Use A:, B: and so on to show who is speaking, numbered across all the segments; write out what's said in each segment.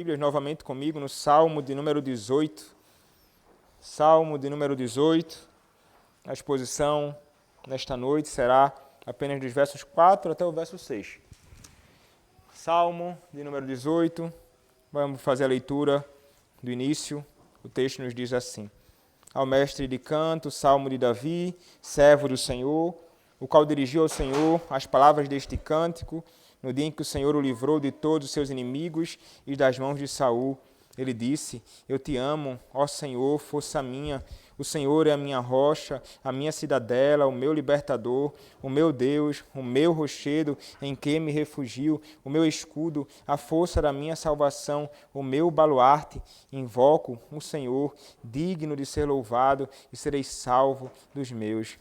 A: Bíblias novamente comigo no Salmo de número 18. Salmo de número 18. A exposição nesta noite será apenas dos versos 4 até o verso 6. Salmo de número 18. Vamos fazer a leitura do início. O texto nos diz assim: Ao mestre de canto, Salmo de Davi, servo do Senhor, o qual dirigiu ao Senhor as palavras deste cântico, no dia em que o Senhor o livrou de todos os seus inimigos e das mãos de Saul. Ele disse: Eu te amo, ó Senhor, força minha. O Senhor é a minha rocha, a minha cidadela, o meu libertador, o meu Deus, o meu rochedo em que me refugio, o meu escudo, a força da minha salvação, o meu baluarte. Invoco o Senhor, digno de ser louvado, e serei salvo dos meus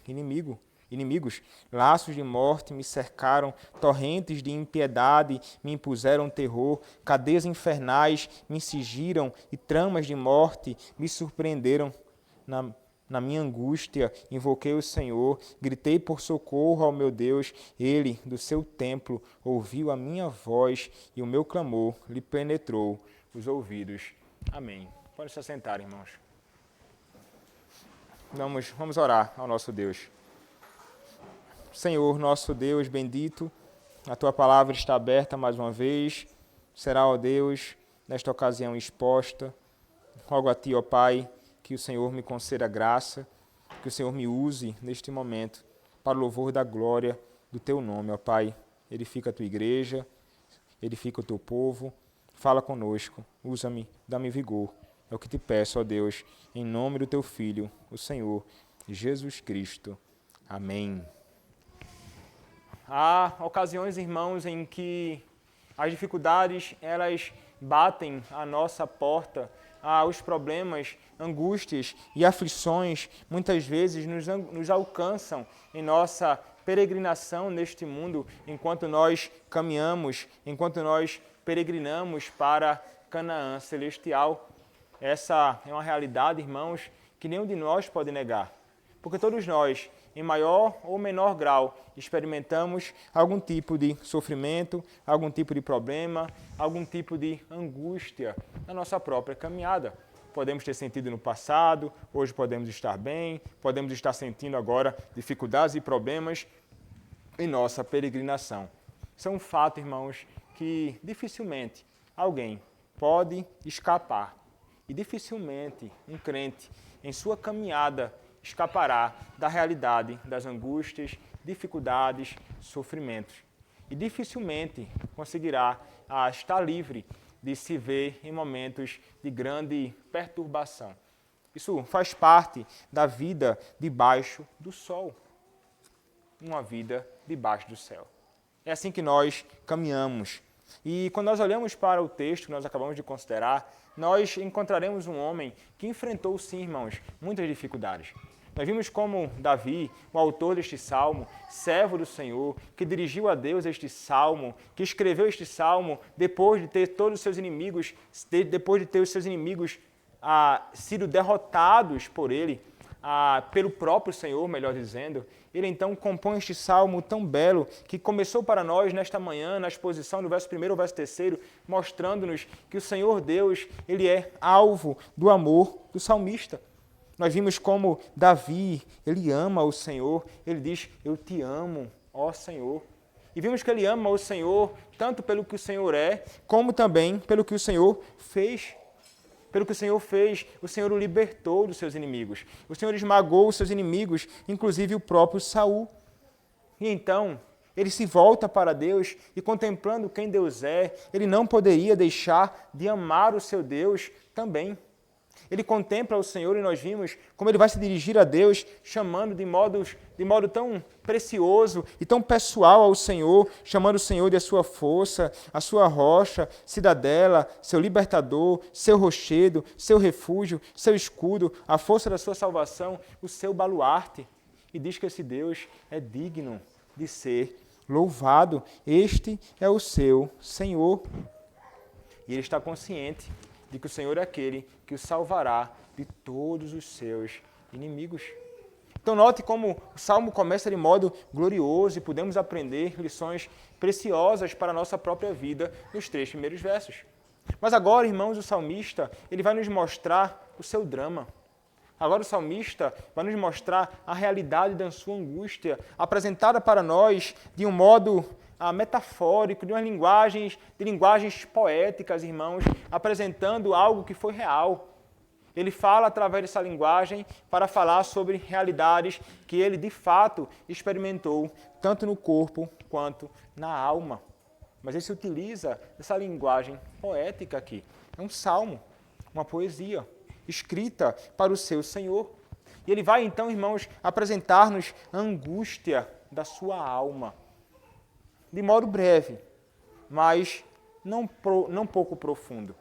A: inimigos. Laços de morte me cercaram, torrentes de impiedade me impuseram terror, cadeias infernais me cingiram e tramas de morte me surpreenderam. Na minha angústia, invoquei o Senhor, gritei por socorro ao meu Deus. Ele, do seu templo, ouviu a minha voz e o meu clamor lhe penetrou os ouvidos. Amém. Pode se assentar, irmãos. Vamos orar ao nosso Deus. Senhor, nosso Deus bendito, a Tua palavra está aberta mais uma vez, será, ó Deus, nesta ocasião exposta. Rogo a Ti, ó Pai, que o Senhor me conceda graça, que o Senhor me use neste momento para o louvor da glória do Teu nome, ó Pai. Edifica a Tua igreja, edifica o Teu povo, fala conosco, usa-me, dá-me vigor. É o que Te peço, ó Deus, em nome do Teu Filho, o Senhor Jesus Cristo. Amém. Há ocasiões, irmãos, em que as dificuldades elas batem à nossa porta, os problemas, angústias e aflições muitas vezes nos alcançam em nossa peregrinação neste mundo, enquanto nós caminhamos, enquanto nós peregrinamos para Canaã celestial. Essa é uma realidade, irmãos, que nenhum de nós pode negar, porque todos nós, em maior ou menor grau, experimentamos algum tipo de sofrimento, algum tipo de problema, algum tipo de angústia na nossa própria caminhada. Podemos ter sentido no passado, hoje podemos estar bem, podemos estar sentindo agora dificuldades e problemas em nossa peregrinação. Isso é um fato, irmãos, que dificilmente alguém pode escapar. E dificilmente um crente, em sua caminhada, escapará da realidade das angústias, dificuldades, sofrimentos. E dificilmente conseguirá estar livre de se ver em momentos de grande perturbação. Isso faz parte da vida debaixo do sol. Uma vida debaixo do céu. É assim que nós caminhamos. E quando nós olhamos para o texto que nós acabamos de considerar, nós encontraremos um homem que enfrentou, sim, irmãos, muitas dificuldades. Nós vimos como Davi, o autor deste salmo, servo do Senhor, que dirigiu a Deus este salmo, que escreveu este salmo depois de ter todos os seus inimigos, depois de ter os seus inimigos sido derrotados por ele, pelo próprio Senhor, melhor dizendo. Ele então compõe este salmo tão belo que começou para nós nesta manhã, na exposição do verso 1 ao verso 3, mostrando-nos que o Senhor Deus, ele é alvo do amor do salmista. Nós vimos como Davi, ele ama o Senhor, ele diz: Eu te amo, ó Senhor. E vimos que ele ama o Senhor tanto pelo que o Senhor é, como também pelo que o Senhor fez. Pelo que o Senhor fez, o Senhor o libertou dos seus inimigos. O Senhor esmagou os seus inimigos, inclusive o próprio Saul. E então, ele se volta para Deus e, contemplando quem Deus é, ele não poderia deixar de amar o seu Deus também. Ele contempla o Senhor e nós vimos como ele vai se dirigir a Deus, chamando de modo tão precioso e tão pessoal ao Senhor, chamando o Senhor de a sua força, a sua rocha, cidadela, seu libertador, seu rochedo, seu refúgio, seu escudo, a força da sua salvação, o seu baluarte. E diz que esse Deus é digno de ser louvado. Este é o seu Senhor. E ele está consciente de que o Senhor é aquele que o salvará de todos os seus inimigos. Então note como o Salmo começa de modo glorioso e podemos aprender lições preciosas para a nossa própria vida nos 3 primeiros versos. Mas agora, irmãos, o salmista, ele vai nos mostrar o seu drama. Agora o salmista vai nos mostrar a realidade da sua angústia, apresentada para nós de um modo metafórico, de linguagens poéticas, irmãos, apresentando algo que foi real. Ele fala através dessa linguagem para falar sobre realidades que ele, de fato, experimentou, tanto no corpo quanto na alma. Mas ele se utiliza dessa linguagem poética aqui. É um salmo, uma poesia, escrita para o seu Senhor. E ele vai, então, irmãos, apresentar-nos a angústia da sua alma. De modo breve, mas não pouco profundo.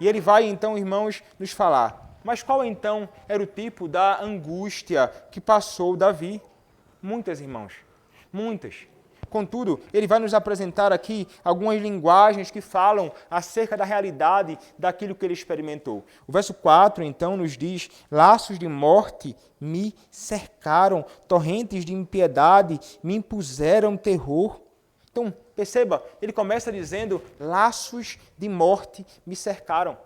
A: E ele vai, então, irmãos, nos falar. Mas qual, então, era o tipo da angústia que passou Davi? Muitas, irmãos. Muitas. Contudo, ele vai nos apresentar aqui algumas linguagens que falam acerca da realidade daquilo que ele experimentou. O verso 4, então, nos diz: laços de morte me cercaram, torrentes de impiedade me impuseram terror. Então, perceba, ele começa dizendo: laços de morte me cercaram.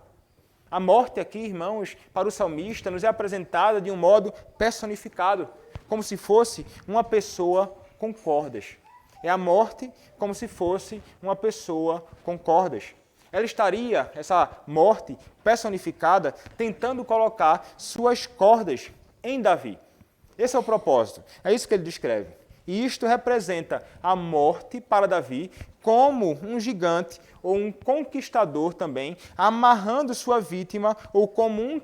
A: A morte aqui, irmãos, para o salmista, nos é apresentada de um modo personificado, como se fosse uma pessoa com cordas. É a morte como se fosse uma pessoa com cordas. Ela estaria, essa morte personificada, tentando colocar suas cordas em Davi. Esse é o propósito. É isso que ele descreve. E isto representa a morte para Davi como um gigante ou um conquistador também, amarrando sua vítima, ou como um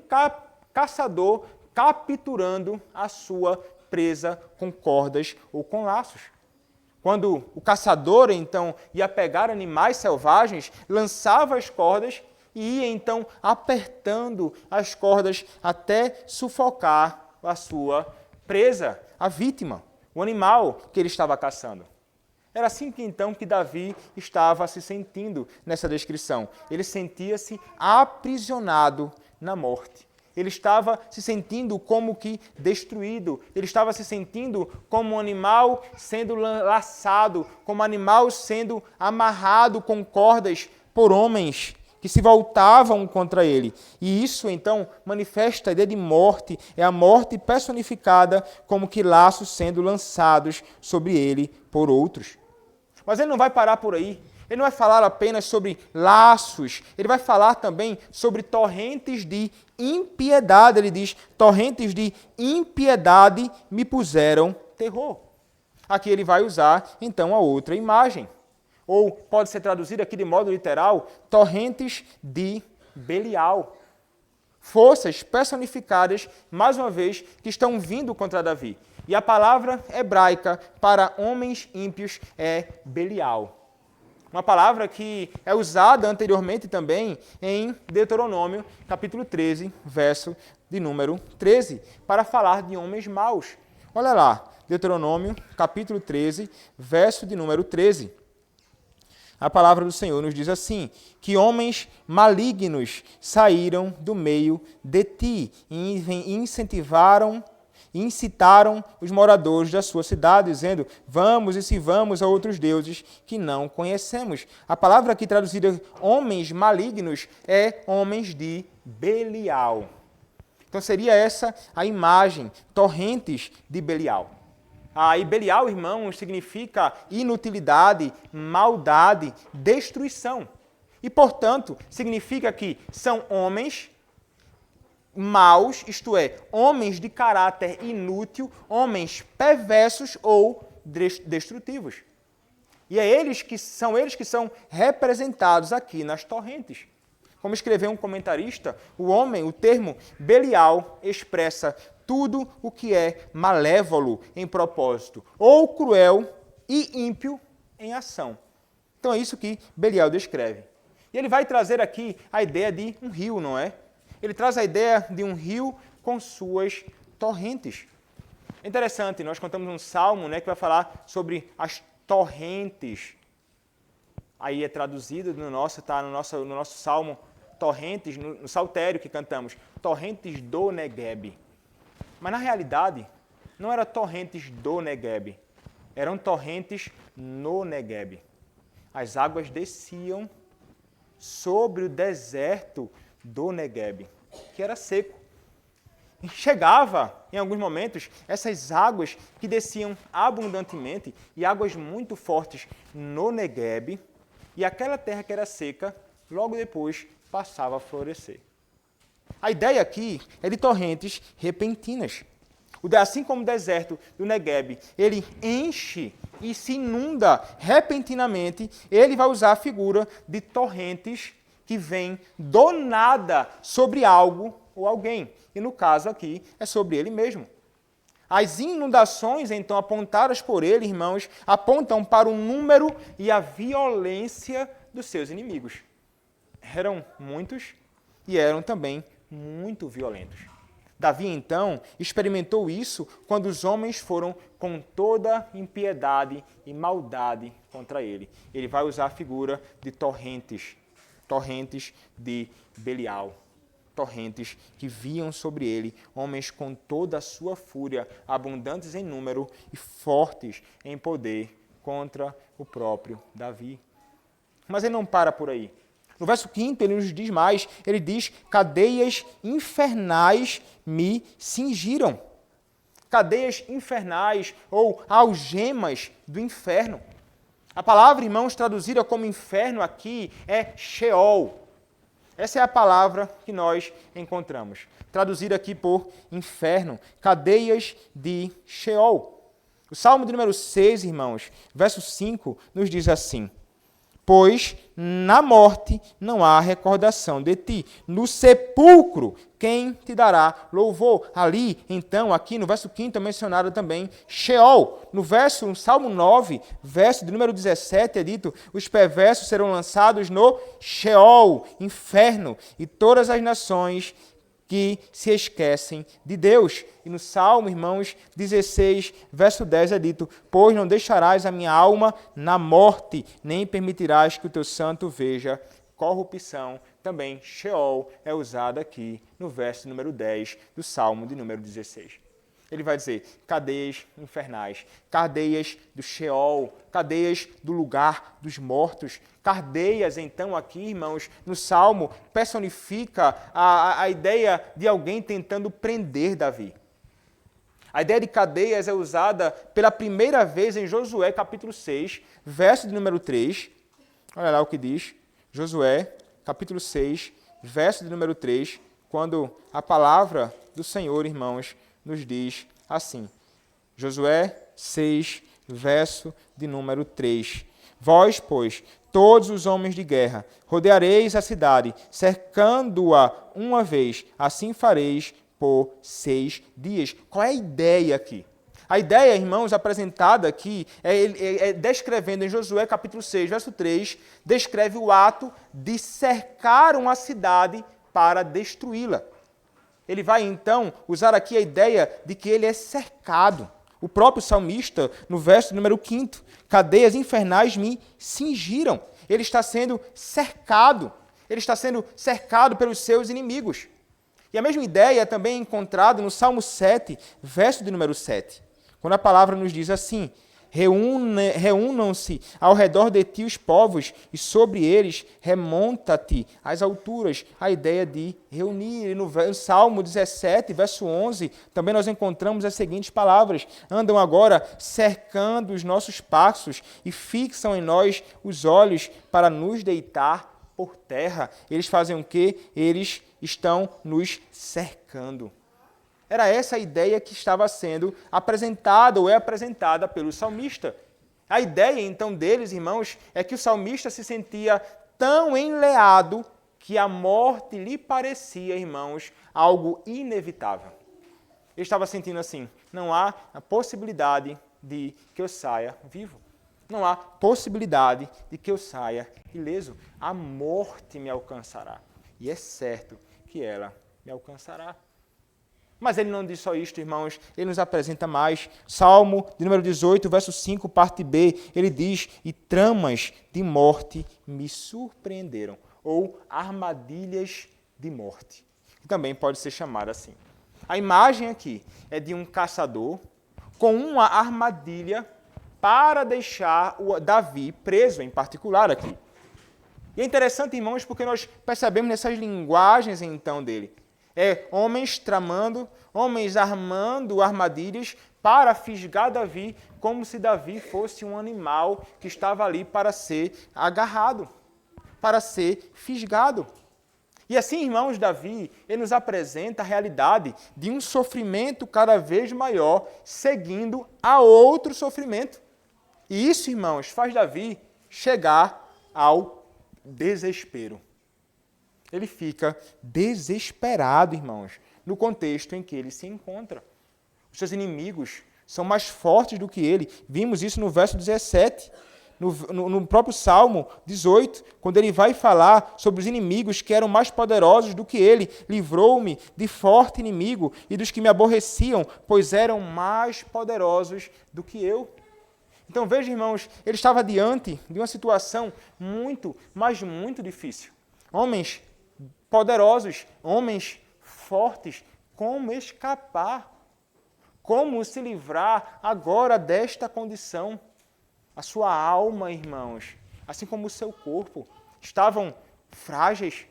A: caçador capturando a sua presa com cordas ou com laços. Quando o caçador, então, ia pegar animais selvagens, lançava as cordas e ia, então, apertando as cordas até sufocar a sua presa, a vítima, o animal que ele estava caçando. Era assim que, então, que Davi estava se sentindo nessa descrição. Ele sentia-se aprisionado na morte. Ele estava se sentindo como que destruído. Ele estava se sentindo como um animal sendo laçado, como um animal sendo amarrado com cordas por homens que se voltavam contra ele. E isso, então, manifesta a ideia de morte. É a morte personificada como que laços sendo lançados sobre ele por outros. Mas ele não vai parar por aí. Ele não vai falar apenas sobre laços, ele vai falar também sobre torrentes de impiedade. Ele diz: torrentes de impiedade me puseram terror. Aqui ele vai usar, então, a outra imagem. Ou pode ser traduzido aqui de modo literal: torrentes de Belial. Forças personificadas, mais uma vez, que estão vindo contra Davi. E a palavra hebraica para homens ímpios é Belial. Uma palavra que é usada anteriormente também em Deuteronômio, capítulo 13, verso de número 13, para falar de homens maus. Olha lá, Deuteronômio, capítulo 13, verso de número 13. A palavra do Senhor nos diz assim: que homens malignos saíram do meio de ti e incitaram os moradores da sua cidade, dizendo: vamos e sirvamos a outros deuses que não conhecemos. A palavra aqui traduzida homens malignos é homens de Belial. Então seria essa a imagem, torrentes de Belial. E Belial, irmãos, significa inutilidade, maldade, destruição. E, portanto, significa que são homens maus, isto é, homens de caráter inútil, homens perversos ou destrutivos. E são eles que são representados aqui nas torrentes. Como escreveu um comentarista, o termo Belial expressa tudo o que é malévolo em propósito, ou cruel e ímpio em ação. Então é isso que Belial descreve. E ele vai trazer aqui a ideia de um rio, não é? Ele traz a ideia de um rio com suas torrentes. É interessante, nós contamos um salmo, né, que vai falar sobre as torrentes. Aí é traduzido está no nosso salmo, torrentes, no saltério que cantamos, torrentes do Negueb. Mas na realidade, não eram torrentes do Negueb, eram torrentes no Negueb. As águas desciam sobre o deserto do Neguebe, que era seco. Chegava, em alguns momentos, essas águas que desciam abundantemente e águas muito fortes no Neguebe, e aquela terra que era seca, logo depois passava a florescer. A ideia aqui é de torrentes repentinas. Assim como o deserto do Neguebe, ele enche e se inunda repentinamente, ele vai usar a figura de torrentes que vêm do nada sobre algo ou alguém. E no caso aqui, é sobre ele mesmo. As inundações, então, apontadas por ele, irmãos, apontam para o número e a violência dos seus inimigos. Eram muitos e eram também muito violentos. Davi, então, experimentou isso quando os homens foram com toda impiedade e maldade contra ele. Ele vai usar a figura de torrentes de Belial. Torrentes que viam sobre ele homens com toda a sua fúria, abundantes em número e fortes em poder contra o próprio Davi. Mas ele não para por aí. No verso 5, ele nos diz mais, ele diz, cadeias infernais me cingiram. Cadeias infernais ou algemas do inferno. A palavra, irmãos, traduzida como inferno aqui é Sheol. Essa é a palavra que nós encontramos, traduzida aqui por inferno, cadeias de Sheol. O Salmo de número 6, irmãos, verso 5, nos diz assim, pois na morte não há recordação de ti, no sepulcro quem te dará louvor? Ali, então, aqui no verso 5 é mencionado também Sheol. No Salmo 9, verso de número 17, é dito, os perversos serão lançados no Sheol, inferno, e todas as nações que se esquecem de Deus. E no Salmo, irmãos, 16, verso 10 é dito, pois não deixarás a minha alma na morte, nem permitirás que o teu santo veja corrupção. Também Sheol é usado aqui no verso número 10 do Salmo de número 16. Ele vai dizer, cadeias infernais, cadeias do Sheol, cadeias do lugar dos mortos. Cadeias, então, aqui, irmãos, no Salmo, personifica a ideia de alguém tentando prender Davi. A ideia de cadeias é usada pela primeira vez em Josué, capítulo 6, verso de número 3. Olha lá o que diz, Josué, capítulo 6, verso de número 3, quando a palavra do Senhor, irmãos, nos diz assim. Josué 6, verso de número 3. Vós, pois, todos os homens de guerra, rodeareis a cidade, cercando-a uma vez, assim fareis por 6 dias. Qual é a ideia aqui? A ideia, irmãos, apresentada aqui, é descrevendo em Josué capítulo 6, verso 3, descreve o ato de cercar uma cidade para destruí-la. Ele vai, então, usar aqui a ideia de que ele é cercado. O próprio salmista, no verso número 5, cadeias infernais me cingiram. Ele está sendo cercado. Ele está sendo cercado pelos seus inimigos. E a mesma ideia é também encontrada no Salmo 7, verso de número 7. Quando a palavra nos diz assim, reúnam-se ao redor de ti os povos, e sobre eles remonta-te às alturas. A ideia de reunir. E no Salmo 17, verso 11, também nós encontramos as seguintes palavras. Andam agora cercando os nossos passos e fixam em nós os olhos para nos deitar por terra. Eles fazem o quê? Eles estão nos cercando. Era essa a ideia que estava sendo apresentada ou é apresentada pelo salmista. A ideia, então, deles, irmãos, é que o salmista se sentia tão enleado que a morte lhe parecia, irmãos, algo inevitável. Ele estava sentindo assim, não há a possibilidade de que eu saia vivo. Não há possibilidade de que eu saia ileso. A morte me alcançará. E é certo que ela me alcançará. Mas ele não diz só isto, irmãos, ele nos apresenta mais. Salmo de número 18, verso 5, parte B, ele diz, e tramas de morte me surpreenderam, ou armadilhas de morte, que também pode ser chamada assim. A imagem aqui é de um caçador com uma armadilha para deixar o Davi preso, em particular aqui. E é interessante, irmãos, porque nós percebemos nessas linguagens, então, dele. Homens tramando, homens armando armadilhas para fisgar Davi, como se Davi fosse um animal que estava ali para ser agarrado, para ser fisgado. E assim, irmãos, Davi, ele nos apresenta a realidade de um sofrimento cada vez maior, seguindo a outro sofrimento. E isso, irmãos, faz Davi chegar ao desespero. Ele fica desesperado, irmãos, no contexto em que ele se encontra. Os seus inimigos são mais fortes do que ele. Vimos isso no verso 17. No próprio Salmo 18, quando ele vai falar sobre os inimigos que eram mais poderosos do que ele, livrou-me de forte inimigo e dos que me aborreciam, pois eram mais poderosos do que eu. Então veja, irmãos, ele estava diante de uma situação muito, mas muito difícil. Homens poderosos, homens fortes, como escapar? Como se livrar agora desta condição? A sua alma, irmãos, assim como o seu corpo, estavam frágeis.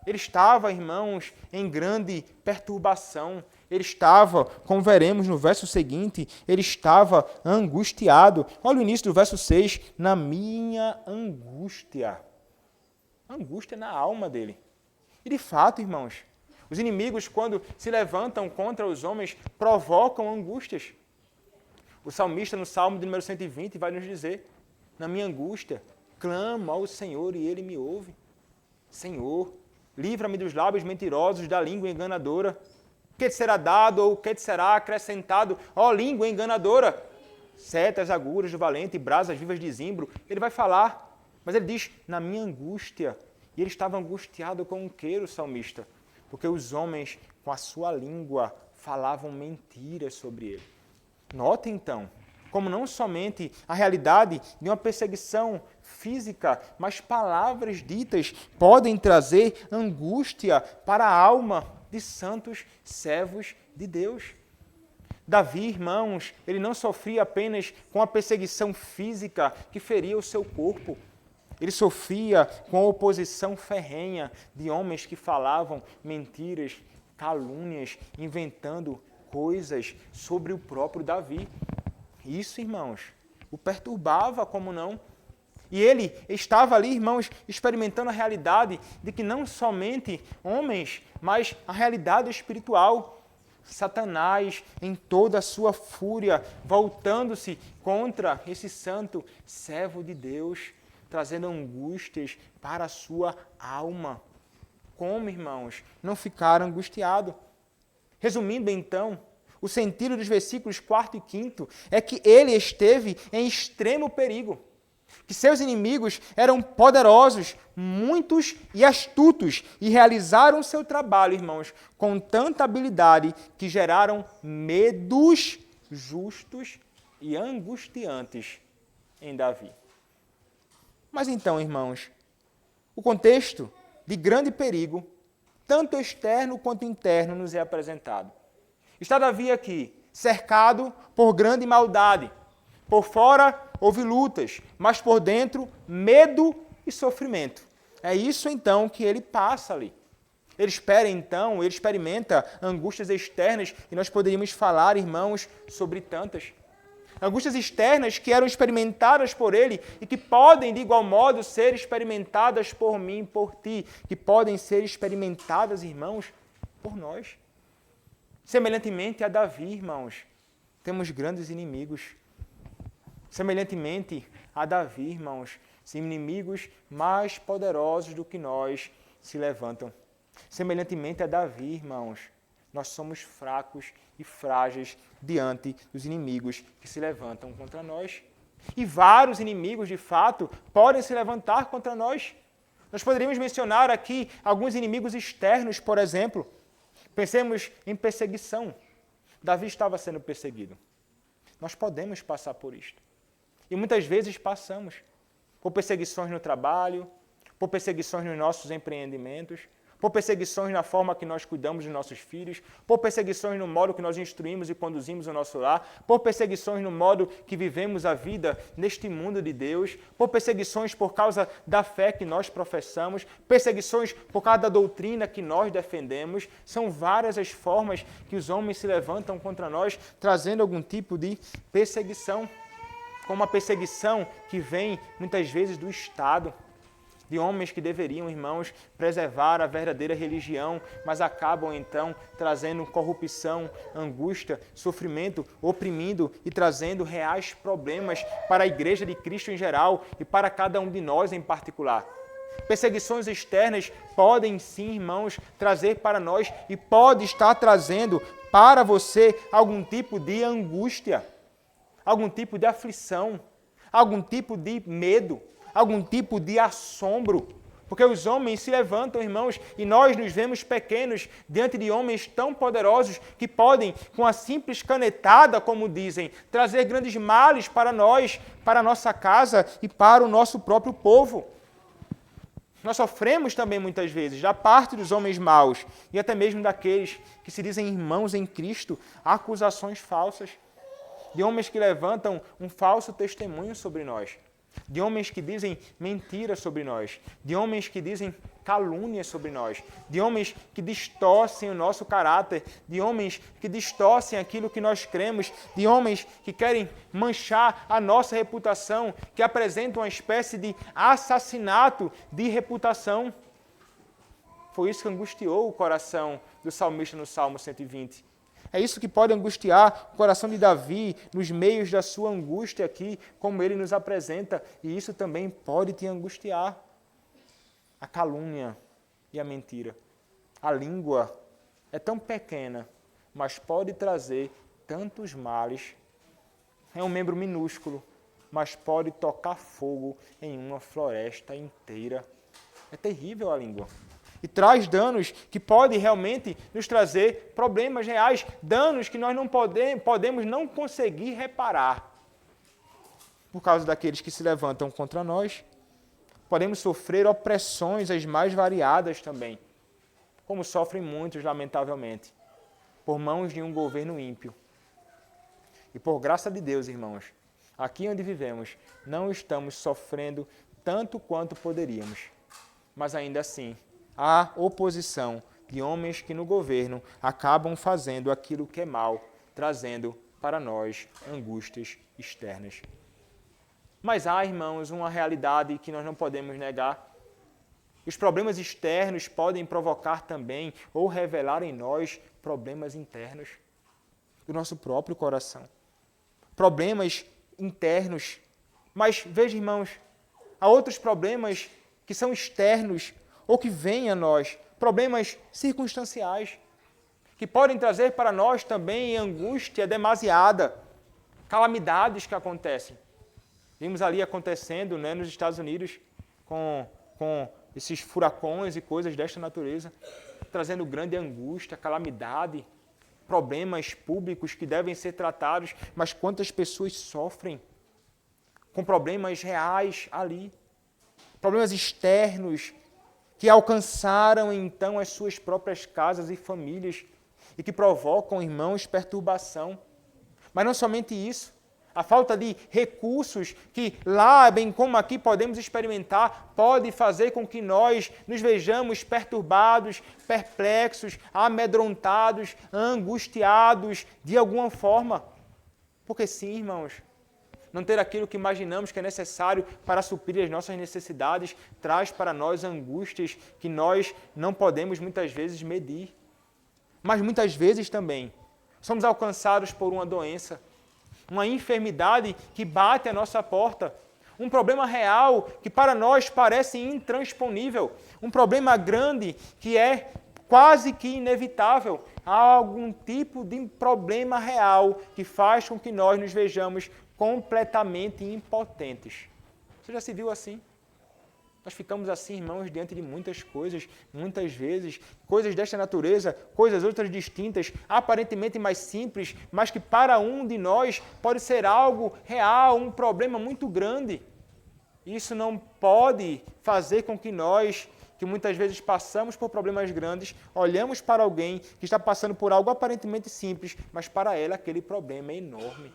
A: Ele estava, irmãos, em grande perturbação. Ele estava, como veremos no verso seguinte, ele estava angustiado. Olha o início do verso 6. Na minha angústia. Angústia na alma dele. E de fato, irmãos, os inimigos, quando se levantam contra os homens, provocam angústias. O salmista, no Salmo de número 120, vai nos dizer: na minha angústia, clamo ao Senhor e Ele me ouve. Senhor, livra-me dos lábios mentirosos, da língua enganadora. O que te será dado ou o que te será acrescentado? Ó língua enganadora! Setas agudas do valente e brasas vivas de zimbro. Ele vai falar, mas ele diz, na minha angústia. E ele estava angustiado com o que, o salmista? Porque os homens, com a sua língua, falavam mentiras sobre ele. Note, então, como não somente a realidade de uma perseguição física, mas palavras ditas podem trazer angústia para a alma de santos servos de Deus. Davi, irmãos, ele não sofria apenas com a perseguição física que feria o seu corpo. Ele sofria com a oposição ferrenha de homens que falavam mentiras, calúnias, inventando coisas sobre o próprio Davi. Isso, irmãos, o perturbava, como não? E ele estava ali, irmãos, experimentando a realidade de que não somente homens, mas a realidade espiritual. Satanás, em toda a sua fúria, voltando-se contra esse santo servo de Deus, trazendo angústias para a sua alma. Como, irmãos, não ficar angustiado? Resumindo, então, o sentido dos versículos 4 e 5 é que ele esteve em extremo perigo, que seus inimigos eram poderosos, muitos e astutos, e realizaram seu trabalho, irmãos, com tanta habilidade que geraram medos justos e angustiantes em Davi. Mas então, irmãos, o contexto de grande perigo, tanto externo quanto interno, nos é apresentado. Está Davi aqui, cercado por grande maldade. Por fora, houve lutas, mas por dentro, medo e sofrimento. É isso, então, que ele passa ali. Ele experimenta angústias externas, e nós poderíamos falar, irmãos, sobre tantas. Angústias externas que eram experimentadas por ele e que podem, de igual modo, ser experimentadas por mim, por ti, que podem ser experimentadas, irmãos, por nós. Semelhantemente a Davi, irmãos, temos grandes inimigos. Semelhantemente a Davi, irmãos, inimigos mais poderosos do que nós se levantam. Semelhantemente a Davi, irmãos, nós somos fracos e frágeis diante dos inimigos que se levantam contra nós. E vários inimigos, de fato, podem se levantar contra nós. Nós poderíamos mencionar aqui alguns inimigos externos, por exemplo. Pensemos em perseguição. Davi estava sendo perseguido. Nós podemos passar por isto. E muitas vezes passamos por perseguições no trabalho, por perseguições nos nossos empreendimentos, por perseguições na forma que nós cuidamos dos nossos filhos, por perseguições no modo que nós instruímos e conduzimos o nosso lar, por perseguições no modo que vivemos a vida neste mundo de Deus, por perseguições por causa da fé que nós professamos, perseguições por causa da doutrina que nós defendemos. São várias as formas que os homens se levantam contra nós, trazendo algum tipo de perseguição, como uma perseguição que vem muitas vezes do Estado, de homens que deveriam, irmãos, preservar a verdadeira religião, mas acabam então trazendo corrupção, angústia, sofrimento, oprimindo e trazendo reais problemas para a Igreja de Cristo em geral e para cada um de nós em particular. Perseguições externas podem sim, irmãos, trazer para nós e pode estar trazendo para você algum tipo de angústia, algum tipo de aflição, algum tipo de medo, algum tipo de assombro, porque os homens se levantam, irmãos, e nós nos vemos pequenos diante de homens tão poderosos que podem, com a simples canetada, como dizem, trazer grandes males para nós, para a nossa casa e para o nosso próprio povo. Nós sofremos também muitas vezes da parte dos homens maus e até mesmo daqueles que se dizem irmãos em Cristo, acusações falsas, de homens que levantam um falso testemunho sobre nós, de homens que dizem mentiras sobre nós, de homens que dizem calúnias sobre nós, de homens que distorcem o nosso caráter, de homens que distorcem aquilo que nós cremos, de homens que querem manchar a nossa reputação, que apresentam uma espécie de assassinato de reputação. Foi isso que angustiou o coração do salmista no Salmo 120. É isso que pode angustiar o coração de Davi nos meios da sua angústia aqui, como ele nos apresenta, e isso também pode te angustiar. A calúnia e a mentira. A língua é tão pequena, mas pode trazer tantos males. É um membro minúsculo, mas pode tocar fogo em uma floresta inteira. É terrível a língua. E traz danos que podem realmente nos trazer problemas reais, danos que nós não podemos não conseguir reparar. Por causa daqueles que se levantam contra nós, podemos sofrer opressões as mais variadas também, como sofrem muitos, lamentavelmente, por mãos de um governo ímpio. E por graça de Deus, irmãos, aqui onde vivemos, não estamos sofrendo tanto quanto poderíamos, mas ainda assim, há oposição de homens que no governo acabam fazendo aquilo que é mal, trazendo para nós angústias externas. Mas há, irmãos, uma realidade que nós não podemos negar. Os problemas externos podem provocar também ou revelar em nós problemas internos do nosso próprio coração. Problemas internos. Mas veja, irmãos, há outros problemas que são externos ou que vêm a nós, problemas circunstanciais, que podem trazer para nós também angústia demasiada, calamidades que acontecem. Vimos ali acontecendo, né, nos Estados Unidos, com esses furacões e coisas desta natureza, trazendo grande angústia, calamidade, problemas públicos que devem ser tratados, mas quantas pessoas sofrem com problemas reais ali, problemas externos, que alcançaram então as suas próprias casas e famílias e que provocam, irmãos, perturbação. Mas não somente isso, a falta de recursos que lá, bem como aqui, podemos experimentar, pode fazer com que nós nos vejamos perturbados, perplexos, amedrontados, angustiados de alguma forma. Porque sim, irmãos, não ter aquilo que imaginamos que é necessário para suprir as nossas necessidades traz para nós angústias que nós não podemos muitas vezes medir. Mas muitas vezes também somos alcançados por uma doença, uma enfermidade que bate à nossa porta, um problema real que para nós parece intransponível, um problema grande que é quase que inevitável. Há algum tipo de problema real que faz com que nós nos vejamos completamente impotentes. Você já se viu assim? Nós ficamos assim, irmãos, diante de muitas coisas, muitas vezes, coisas desta natureza, coisas outras distintas, aparentemente mais simples, mas que para um de nós pode ser algo real, um problema muito grande. Isso não pode fazer com que nós que muitas vezes passamos por problemas grandes, olhamos para alguém que está passando por algo aparentemente simples, mas para ela aquele problema é enorme.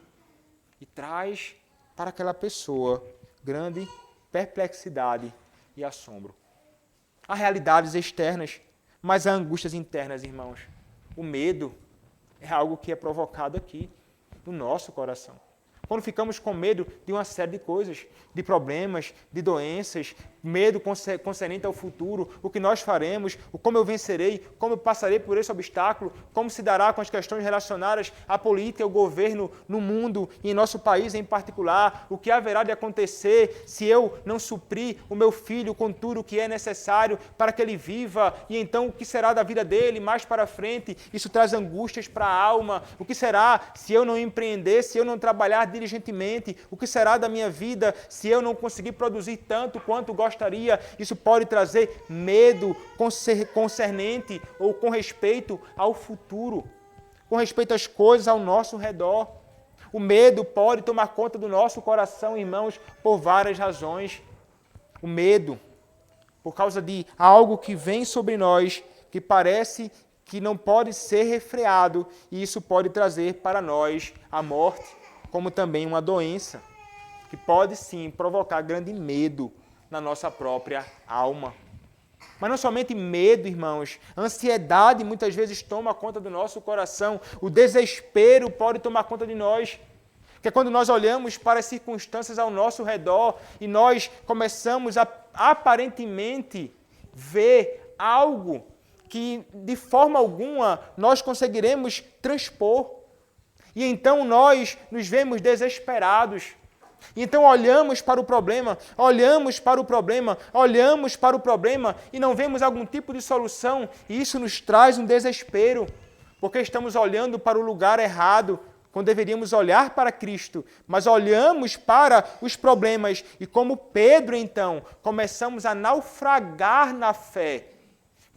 A: E traz para aquela pessoa grande perplexidade e assombro. Há realidades externas, mas há angústias internas, irmãos. O medo é algo que é provocado aqui, no nosso coração. Quando ficamos com medo de uma série de coisas, de problemas, de doenças, medo concernente ao futuro, o que nós faremos, como eu vencerei, como eu passarei por esse obstáculo, como se dará com as questões relacionadas à política, ao governo no mundo e em nosso país em particular, o que haverá de acontecer se eu não suprir o meu filho com tudo o que é necessário para que ele viva, e então o que será da vida dele mais para frente. Isso traz angústias para a alma. O que será se eu não empreender, se eu não trabalhar diligentemente? O que será da minha vida se eu não conseguir produzir tanto quanto gostaria? Isso pode trazer medo concernente ou com respeito ao futuro, com respeito às coisas ao nosso redor. O medo pode tomar conta do nosso coração, irmãos, por várias razões. O medo, por causa de algo que vem sobre nós, que parece que não pode ser refreado, e isso pode trazer para nós a morte, como também uma doença, que pode sim provocar grande medo na nossa própria alma. Mas não somente medo, irmãos, a ansiedade muitas vezes toma conta do nosso coração, o desespero pode tomar conta de nós, que é quando nós olhamos para as circunstâncias ao nosso redor e nós começamos a aparentemente ver algo que de forma alguma nós conseguiremos transpor. E então nós nos vemos desesperados. Então olhamos para o problema e não vemos algum tipo de solução, e isso nos traz um desespero, porque estamos olhando para o lugar errado, quando deveríamos olhar para Cristo, mas olhamos para os problemas e, como Pedro então, começamos a naufragar na fé,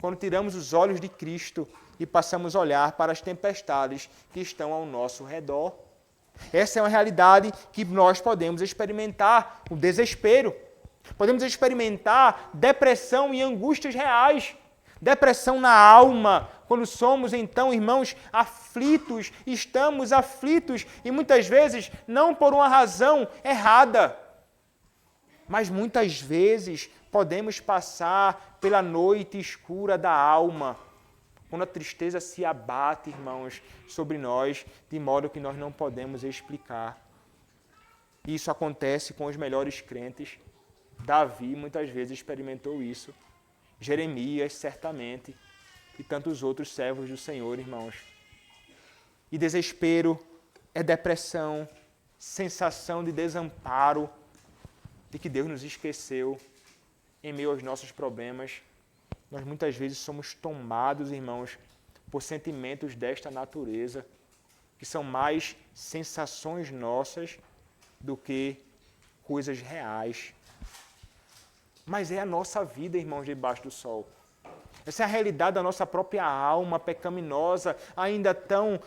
A: quando tiramos os olhos de Cristo e passamos a olhar para as tempestades que estão ao nosso redor. Essa é uma realidade que nós podemos experimentar, o desespero. Podemos experimentar depressão e angústias reais. Depressão na alma, quando somos então, irmãos, aflitos, estamos aflitos e muitas vezes não por uma razão errada, mas muitas vezes podemos passar pela noite escura da alma, quando a tristeza se abate, irmãos, sobre nós, de modo que nós não podemos explicar. Isso acontece com os melhores crentes. Davi muitas vezes experimentou isso. Jeremias, certamente. E tantos outros servos do Senhor, irmãos. E desespero é depressão, sensação de desamparo, de que Deus nos esqueceu em meio aos nossos problemas. Nós muitas vezes somos tomados, irmãos, por sentimentos desta natureza, que são mais sensações nossas do que coisas reais. Mas é a nossa vida, irmãos, debaixo do sol. Essa é a realidade da nossa própria alma pecaminosa, ainda tão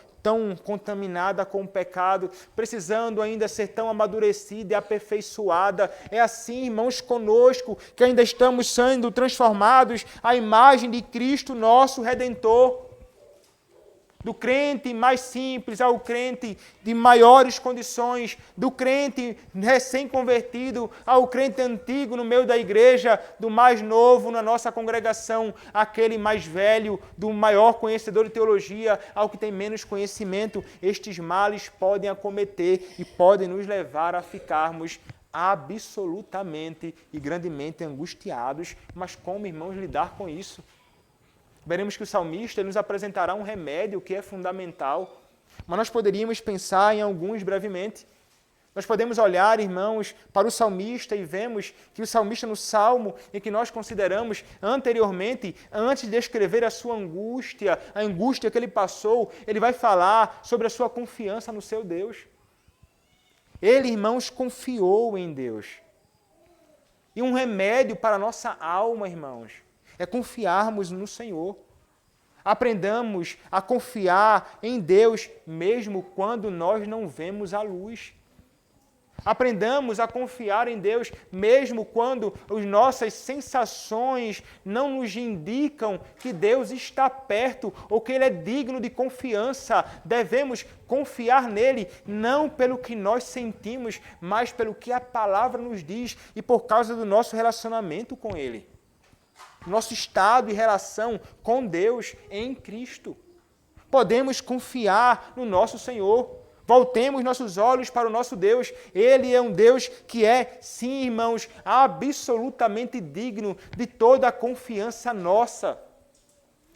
A: contaminada com o pecado, precisando ainda ser tão amadurecida e aperfeiçoada. É assim, irmãos, conosco, que ainda estamos sendo transformados à imagem de Cristo, nosso Redentor. Do crente mais simples ao crente de maiores condições, do crente recém-convertido ao crente antigo no meio da igreja, do mais novo na nossa congregação, aquele mais velho, do maior conhecedor de teologia ao que tem menos conhecimento. Estes males podem acometer e podem nos levar a ficarmos absolutamente e grandemente angustiados. Mas como, irmãos, lidar com isso? Veremos que o salmista nos apresentará um remédio que é fundamental, mas nós poderíamos pensar em alguns brevemente. Nós podemos olhar, irmãos, para o salmista e vemos que o salmista no salmo em que nós consideramos anteriormente, antes de escrever a sua angústia, a angústia que ele passou, ele vai falar sobre a sua confiança no seu Deus. Ele, irmãos, confiou em Deus. E um remédio para a nossa alma, irmãos, é confiarmos no Senhor. Aprendamos a confiar em Deus, mesmo quando nós não vemos a luz. Aprendamos a confiar em Deus, mesmo quando as nossas sensações não nos indicam que Deus está perto ou que Ele é digno de confiança. Devemos confiar nele, não pelo que nós sentimos, mas pelo que a palavra nos diz e por causa do nosso relacionamento com Ele. Nosso estado e relação com Deus em Cristo. Podemos confiar no nosso Senhor. Voltemos nossos olhos para o nosso Deus. Ele é um Deus que é, sim, irmãos, absolutamente digno de toda a confiança nossa.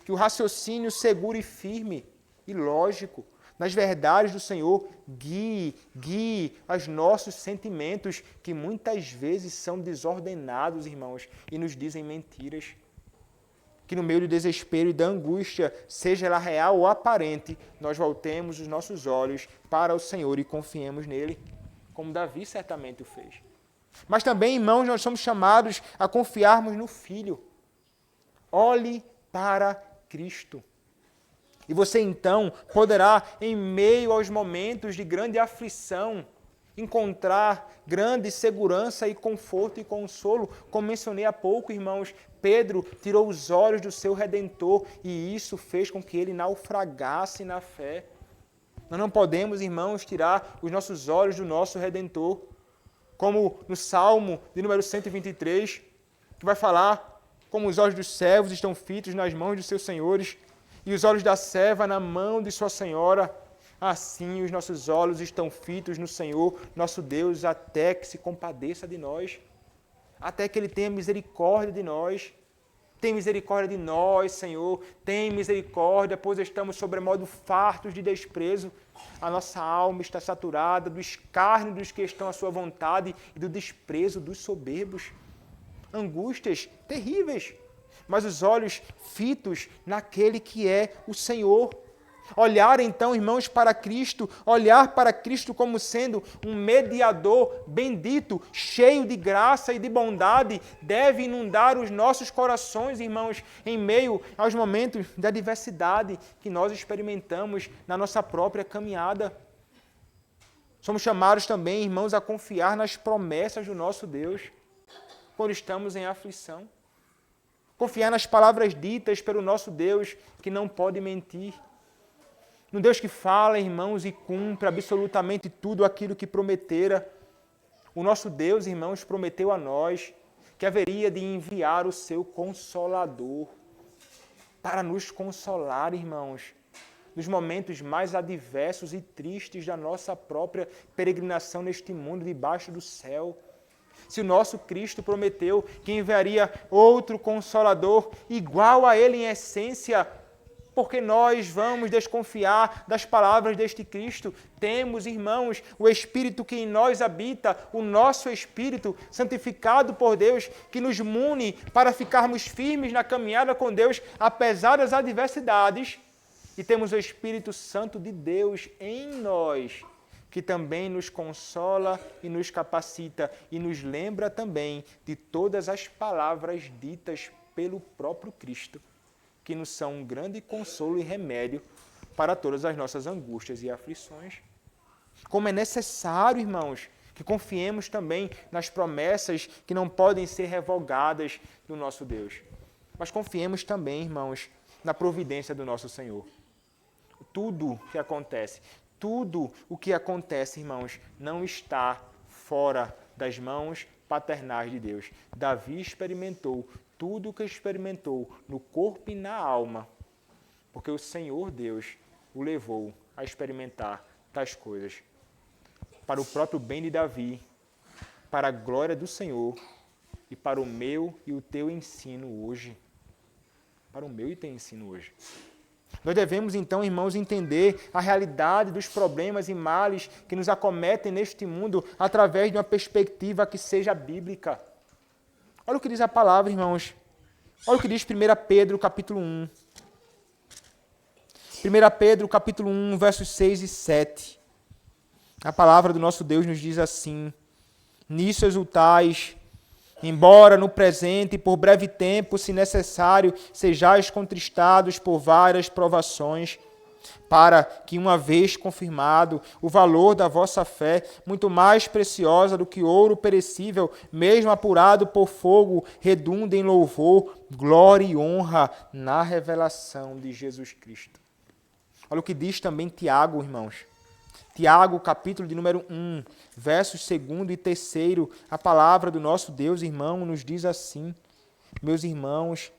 A: Que o raciocínio seguro e firme e lógico nas verdades do Senhor guie os nossos sentimentos, que muitas vezes são desordenados, irmãos, e nos dizem mentiras. Que no meio do desespero e da angústia, seja ela real ou aparente, nós voltemos os nossos olhos para o Senhor e confiemos nele, como Davi certamente o fez. Mas também, irmãos, nós somos chamados a confiarmos no Filho. Olhe para Cristo. E você então poderá, em meio aos momentos de grande aflição, encontrar grande segurança e conforto e consolo. Como mencionei há pouco, irmãos, Pedro tirou os olhos do seu Redentor e isso fez com que ele naufragasse na fé. Nós não podemos, irmãos, tirar os nossos olhos do nosso Redentor. Como no Salmo de número 123, que vai falar como os olhos dos servos estão fitos nas mãos dos seus senhores e os olhos da serva na mão de sua senhora. Assim os nossos olhos estão fitos no Senhor, nosso Deus, até que se compadeça de nós, até que Ele tenha misericórdia de nós. Tem misericórdia de nós, Senhor, tem misericórdia, pois estamos sobremodo fartos de desprezo. A nossa alma está saturada do escárnio dos que estão à sua vontade e do desprezo dos soberbos. Angústias terríveis, mas os olhos fitos naquele que é o Senhor. Olhar então, irmãos, para Cristo, olhar para Cristo como sendo um mediador bendito, cheio de graça e de bondade, deve inundar os nossos corações, irmãos, em meio aos momentos de adversidade que nós experimentamos na nossa própria caminhada. Somos chamados também, irmãos, a confiar nas promessas do nosso Deus quando estamos em aflição. Confiar nas palavras ditas pelo nosso Deus, que não pode mentir. No Deus que fala, irmãos, e cumpre absolutamente tudo aquilo que prometera. O nosso Deus, irmãos, prometeu a nós que haveria de enviar o seu Consolador para nos consolar, irmãos, nos momentos mais adversos e tristes da nossa própria peregrinação neste mundo debaixo do céu. Se o nosso Cristo prometeu que enviaria outro Consolador igual a Ele em essência, porque nós vamos desconfiar das palavras deste Cristo. Temos, irmãos, o Espírito que em nós habita, o nosso Espírito santificado por Deus, que nos mune para ficarmos firmes na caminhada com Deus, apesar das adversidades. E temos o Espírito Santo de Deus em nós, que também nos consola e nos capacita e nos lembra também de todas as palavras ditas pelo próprio Cristo, que nos são um grande consolo e remédio para todas as nossas angústias e aflições. Como é necessário, irmãos, que confiemos também nas promessas que não podem ser revogadas do nosso Deus. Mas confiemos também, irmãos, na providência do nosso Senhor. Tudo o que acontece, irmãos, não está fora das mãos paternais de Deus. Davi experimentou tudo o que experimentou no corpo e na alma, porque o Senhor Deus o levou a experimentar tais coisas. Para o próprio bem de Davi, para a glória do Senhor e para o meu e o teu ensino hoje. Para o meu e teu ensino hoje. Nós devemos, então, irmãos, entender a realidade dos problemas e males que nos acometem neste mundo através de uma perspectiva que seja bíblica. Olha o que diz a palavra, irmãos. Olha o que diz 1 Pedro, capítulo 1. 1 Pedro, capítulo 1, versos 6 e 7. A palavra do nosso Deus nos diz assim: nisso exultais, embora no presente, por breve tempo, se necessário, sejais contristados por várias provações, para que, uma vez confirmado o valor da vossa fé, muito mais preciosa do que ouro perecível, mesmo apurado por fogo, redunda em louvor, glória e honra na revelação de Jesus Cristo. Olha o que diz também Tiago, irmãos. Tiago, capítulo de número 1, versos 2 e 3, a palavra do nosso Deus, irmão, nos diz assim: meus irmãos,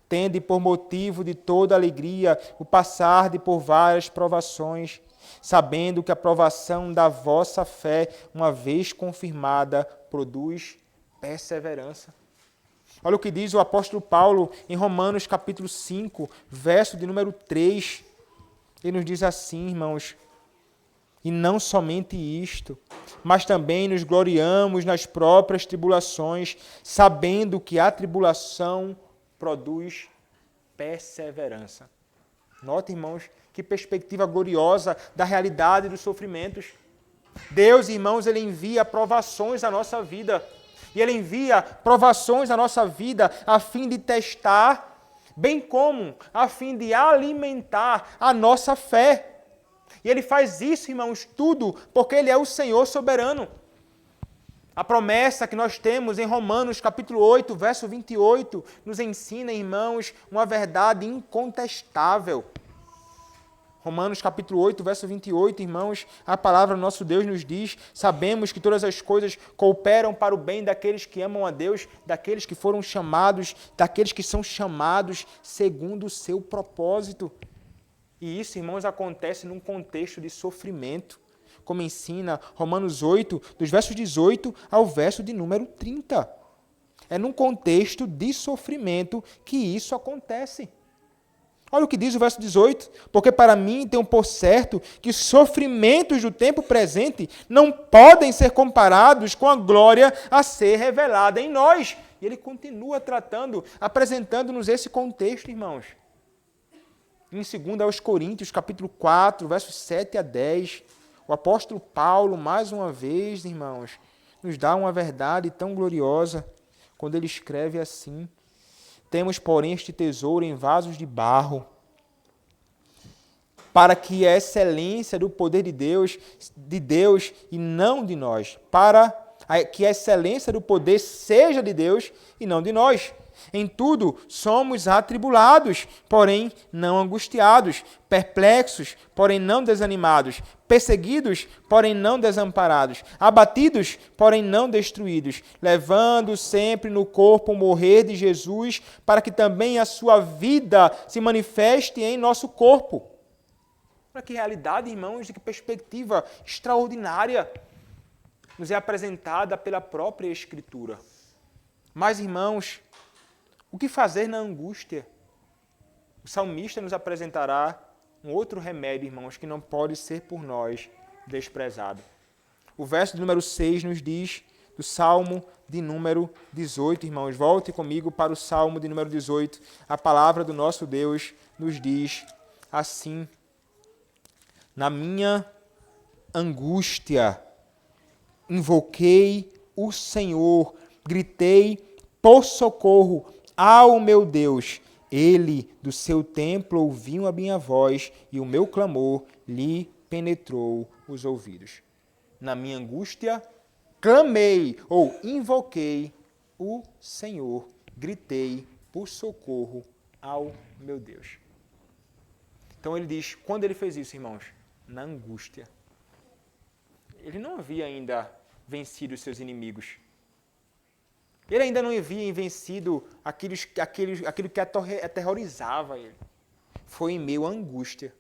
A: tende por motivo de toda alegria o passar por várias provações, sabendo que a provação da vossa fé, uma vez confirmada, produz perseverança. Olha o que diz o apóstolo Paulo em Romanos capítulo 5, verso de número 3. Ele nos diz assim, irmãos: e não somente isto, mas também nos gloriamos nas próprias tribulações, sabendo que a tribulação produz perseverança. Note, irmãos, que perspectiva gloriosa da realidade dos sofrimentos. Deus, irmãos, Ele envia provações à nossa vida. E Ele envia provações à nossa vida a fim de testar, bem como a fim de alimentar a nossa fé. E Ele faz isso, irmãos, tudo porque Ele é o Senhor soberano. A promessa que nós temos em Romanos capítulo 8, verso 28, nos ensina, irmãos, uma verdade incontestável. Romanos capítulo 8, verso 28, irmãos, a palavra do nosso Deus nos diz: sabemos que todas as coisas cooperam para o bem daqueles que amam a Deus, daqueles que foram chamados, daqueles que são chamados segundo o seu propósito. E isso, irmãos, acontece num contexto de sofrimento, como ensina Romanos 8, dos versos 18 ao verso de número 30. É num contexto de sofrimento que isso acontece. Olha o que diz o verso 18: porque para mim tenho por certo que os sofrimentos do tempo presente não podem ser comparados com a glória a ser revelada em nós. E ele continua tratando, apresentando-nos esse contexto, irmãos. Em 2 aos Coríntios, capítulo 4, versos 7 a 10, o apóstolo Paulo, mais uma vez, irmãos, nos dá uma verdade tão gloriosa, quando ele escreve assim: temos, porém, este tesouro em vasos de barro, para que a excelência do poder de Deus e não de nós, para que a excelência do poder seja de Deus e não de nós. Em tudo somos atribulados, porém não angustiados, perplexos, porém não desanimados, perseguidos, porém não desamparados, abatidos, porém não destruídos, levando sempre no corpo o morrer de Jesus, para que também a sua vida se manifeste em nosso corpo. Olha que realidade, irmãos, de que perspectiva extraordinária nos é apresentada pela própria Escritura. Mas, irmãos, o que fazer na angústia? O salmista nos apresentará um outro remédio, irmãos, que não pode ser por nós desprezado. O verso de número 6 nos diz, do Salmo de número 18, irmãos. Volte comigo para o Salmo de número 18. A palavra do nosso Deus nos diz assim: na minha angústia invoquei o Senhor, gritei por socorro ao meu Deus. Ele do seu templo ouviu a minha voz e o meu clamor lhe penetrou os ouvidos. Na minha angústia clamei ou invoquei o Senhor, gritei por socorro ao meu Deus. Então ele diz, quando ele fez isso, irmãos? Na angústia. Ele não havia ainda vencido os seus inimigos. Ele ainda não havia vencido aquilo que aterrorizava ele. Foi em meio à angústia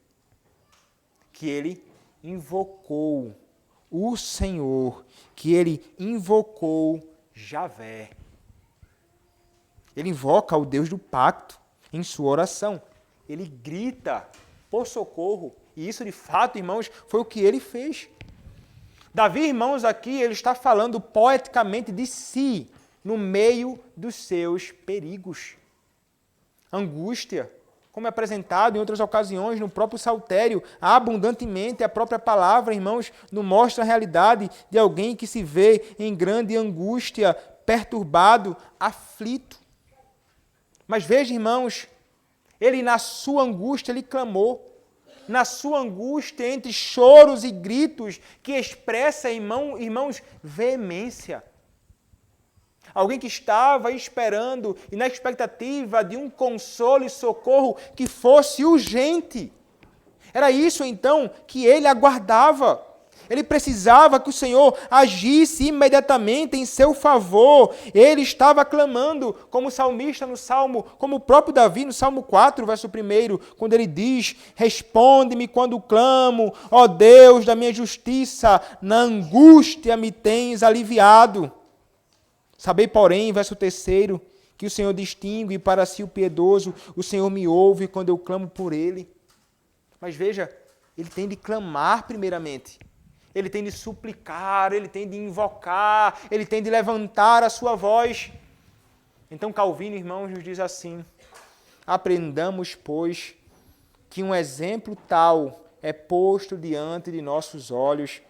A: que ele invocou o Senhor, que ele invocou Javé. Ele invoca o Deus do pacto em sua oração. Ele grita por socorro. E isso, de fato, irmãos, foi o que ele fez. Davi, irmãos, aqui ele está falando poeticamente de si, no meio dos seus perigos. Angústia, como é apresentado em outras ocasiões no próprio Saltério, abundantemente a própria palavra, irmãos, nos mostra a realidade de alguém que se vê em grande angústia, perturbado, aflito. Mas veja, irmãos, ele na sua angústia, ele clamou. na sua angústia, entre choros e gritos, que expressa, irmãos, veemência. Alguém que estava esperando e na expectativa de um consolo e socorro que fosse urgente. Era isso, então, que ele aguardava. Ele precisava que o Senhor agisse imediatamente em seu favor. Ele estava clamando, como o salmista no Salmo, como o próprio Davi no Salmo 4, verso 1, quando ele diz: responde-me quando clamo, ó Deus da minha justiça, na angústia me tens aliviado. Sabei, porém, verso 3, que o Senhor distingue para si o piedoso, o Senhor me ouve quando eu clamo por ele. Mas veja, ele tem de clamar primeiramente. Ele tem de suplicar, ele tem de invocar, ele tem de levantar a sua voz. Então Calvino, irmãos, nos diz assim: aprendamos, pois, que um exemplo tal é posto diante de nossos olhos,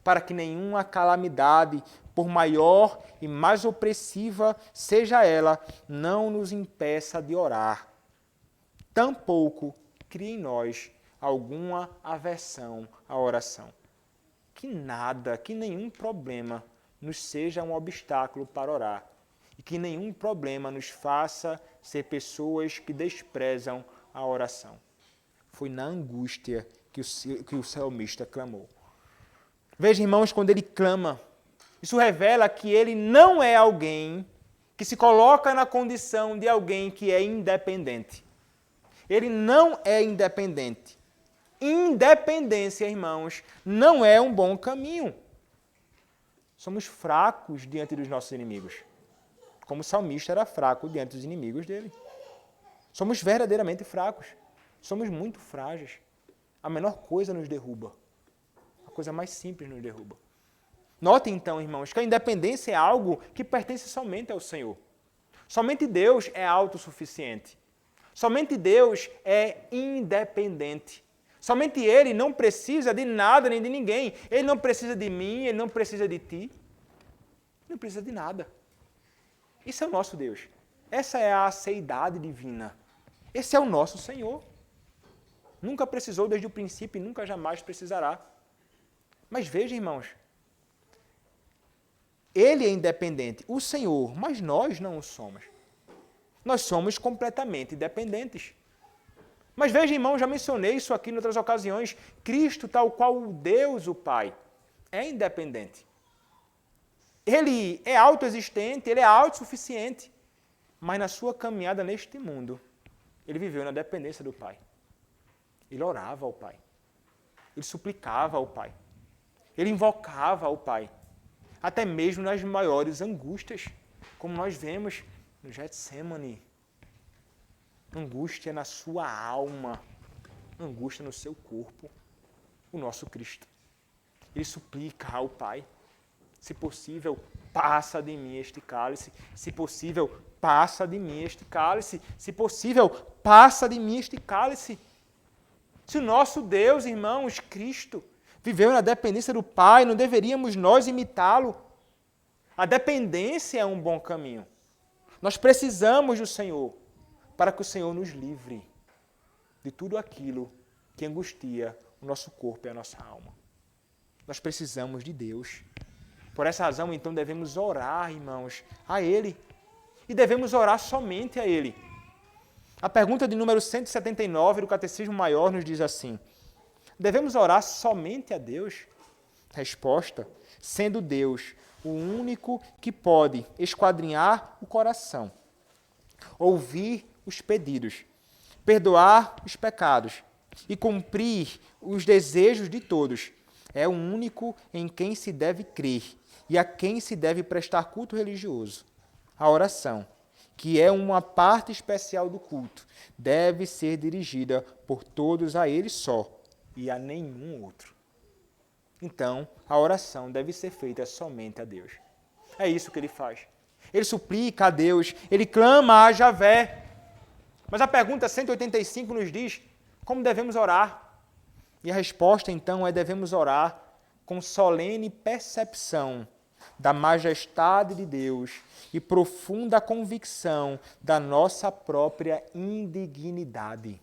A: para que nenhuma calamidade, por maior e mais opressiva seja ela, não nos impeça de orar. Tampouco crie em nós alguma aversão à oração. Que nada, que nenhum problema nos seja um obstáculo para orar. E que nenhum problema nos faça ser pessoas que desprezam a oração. Foi na angústia que o salmista clamou. Veja, irmãos, quando ele clama, isso revela que ele não é alguém que se coloca na condição de alguém que é independente. Ele não é independente. Independência, irmãos, não é um bom caminho. Somos fracos diante dos nossos inimigos. Como o salmista era fraco diante dos inimigos dele. Somos verdadeiramente fracos. Somos muito frágeis. A menor coisa nos derruba. A coisa mais simples nos derruba. Notem então, irmãos, que a independência é algo que pertence somente ao Senhor. Somente Deus é autossuficiente. Somente Deus é independente. Somente Ele não precisa de nada nem de ninguém. Ele não precisa de mim, Ele não precisa de ti. Ele não precisa de nada. Isso é o nosso Deus. Essa é a aceidade divina. Esse é o nosso Senhor. Nunca precisou desde o princípio e nunca jamais precisará. Mas veja, irmãos, Ele é independente, o Senhor, mas nós não o somos. Nós somos completamente dependentes. Mas veja, irmão, já mencionei isso aqui em outras ocasiões, Cristo, tal qual o Deus, o Pai, é independente. Ele é autoexistente, ele é autossuficiente, mas na sua caminhada neste mundo, ele viveu na dependência do Pai. Ele orava ao Pai, ele suplicava ao Pai, ele invocava ao Pai, até mesmo nas maiores angústias, como nós vemos no Getsemane. Angústia na sua alma, angústia no seu corpo, o nosso Cristo. Ele suplica ao Pai, se possível, passa de mim este cálice, se possível, passa de mim este cálice, se possível, passa de mim este cálice. Se o nosso Deus, irmãos, Cristo, viveu na dependência do Pai, não deveríamos nós imitá-lo? A dependência é um bom caminho. Nós precisamos do Senhor, para que o Senhor nos livre de tudo aquilo que angustia o nosso corpo e a nossa alma. Nós precisamos de Deus. Por essa razão, então, devemos orar, irmãos, a Ele. E devemos orar somente a Ele. A pergunta de número 179 do Catecismo Maior nos diz assim: devemos orar somente a Deus? Resposta: sendo Deus o único que pode esquadrinhar o coração, ouvir os pedidos, perdoar os pecados e cumprir os desejos de todos, é o único em quem se deve crer e a quem se deve prestar culto religioso. A oração, que é uma parte especial do culto, deve ser dirigida por todos a Ele só e a nenhum outro. Então, a oração deve ser feita somente a Deus. É isso que ele faz. Ele suplica a Deus, ele clama a Javé. Mas a pergunta 185 nos diz como devemos orar. E a resposta, então, é: devemos orar com solene percepção da majestade de Deus e profunda convicção da nossa própria indignidade,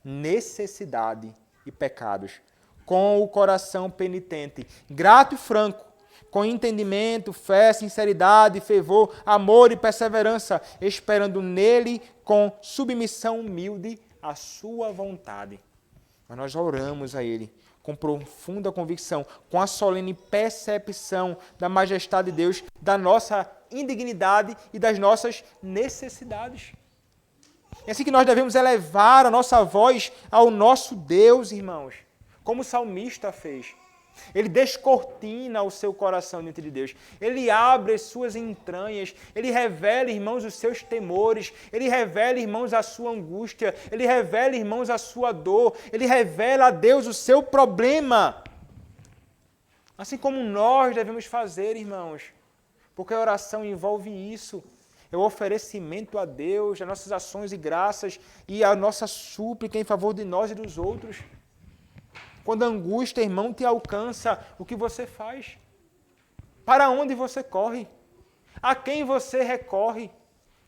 A: necessidade e pecados, com o coração penitente, grato e franco, com entendimento, fé, sinceridade, fervor, amor e perseverança, esperando nele com submissão humilde a sua vontade. Mas nós oramos a ele com profunda convicção, com a solene percepção da majestade de Deus, da nossa indignidade e das nossas necessidades. É assim que nós devemos elevar a nossa voz ao nosso Deus, irmãos, como o salmista fez. Ele descortina o seu coração diante de Deus. Ele abre as suas entranhas. Ele revela, irmãos, os seus temores. Ele revela, irmãos, a sua angústia. Ele revela, irmãos, a sua dor. Ele revela a Deus o seu problema. Assim como nós devemos fazer, irmãos. Porque a oração envolve isso. É o oferecimento a Deus, as nossas ações e graças e a nossa súplica em favor de nós e dos outros. Quando a angústia, irmão, te alcança, o que você faz? Para onde você corre? A quem você recorre?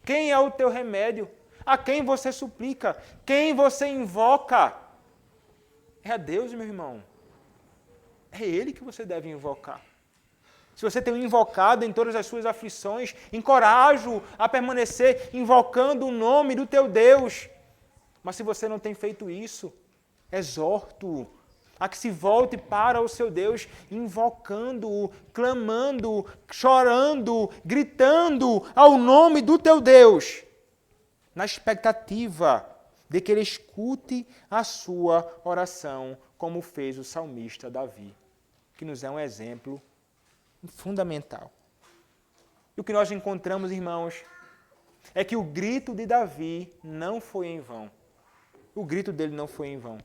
A: Quem é o teu remédio? A quem você suplica? Quem você invoca? É a Deus, meu irmão. É Ele que você deve invocar. Se você tem invocado em todas as suas aflições, encorajo-o a permanecer invocando o nome do teu Deus. Mas se você não tem feito isso, exorto-o a que se volte para o seu Deus, invocando-o, clamando, chorando, gritando ao nome do teu Deus, na expectativa de que Ele escute a sua oração, como fez o salmista Davi, que nos é um exemplo fundamental. E o que nós encontramos, irmãos, é que o grito de Davi não foi em vão. O grito dele não foi em vão.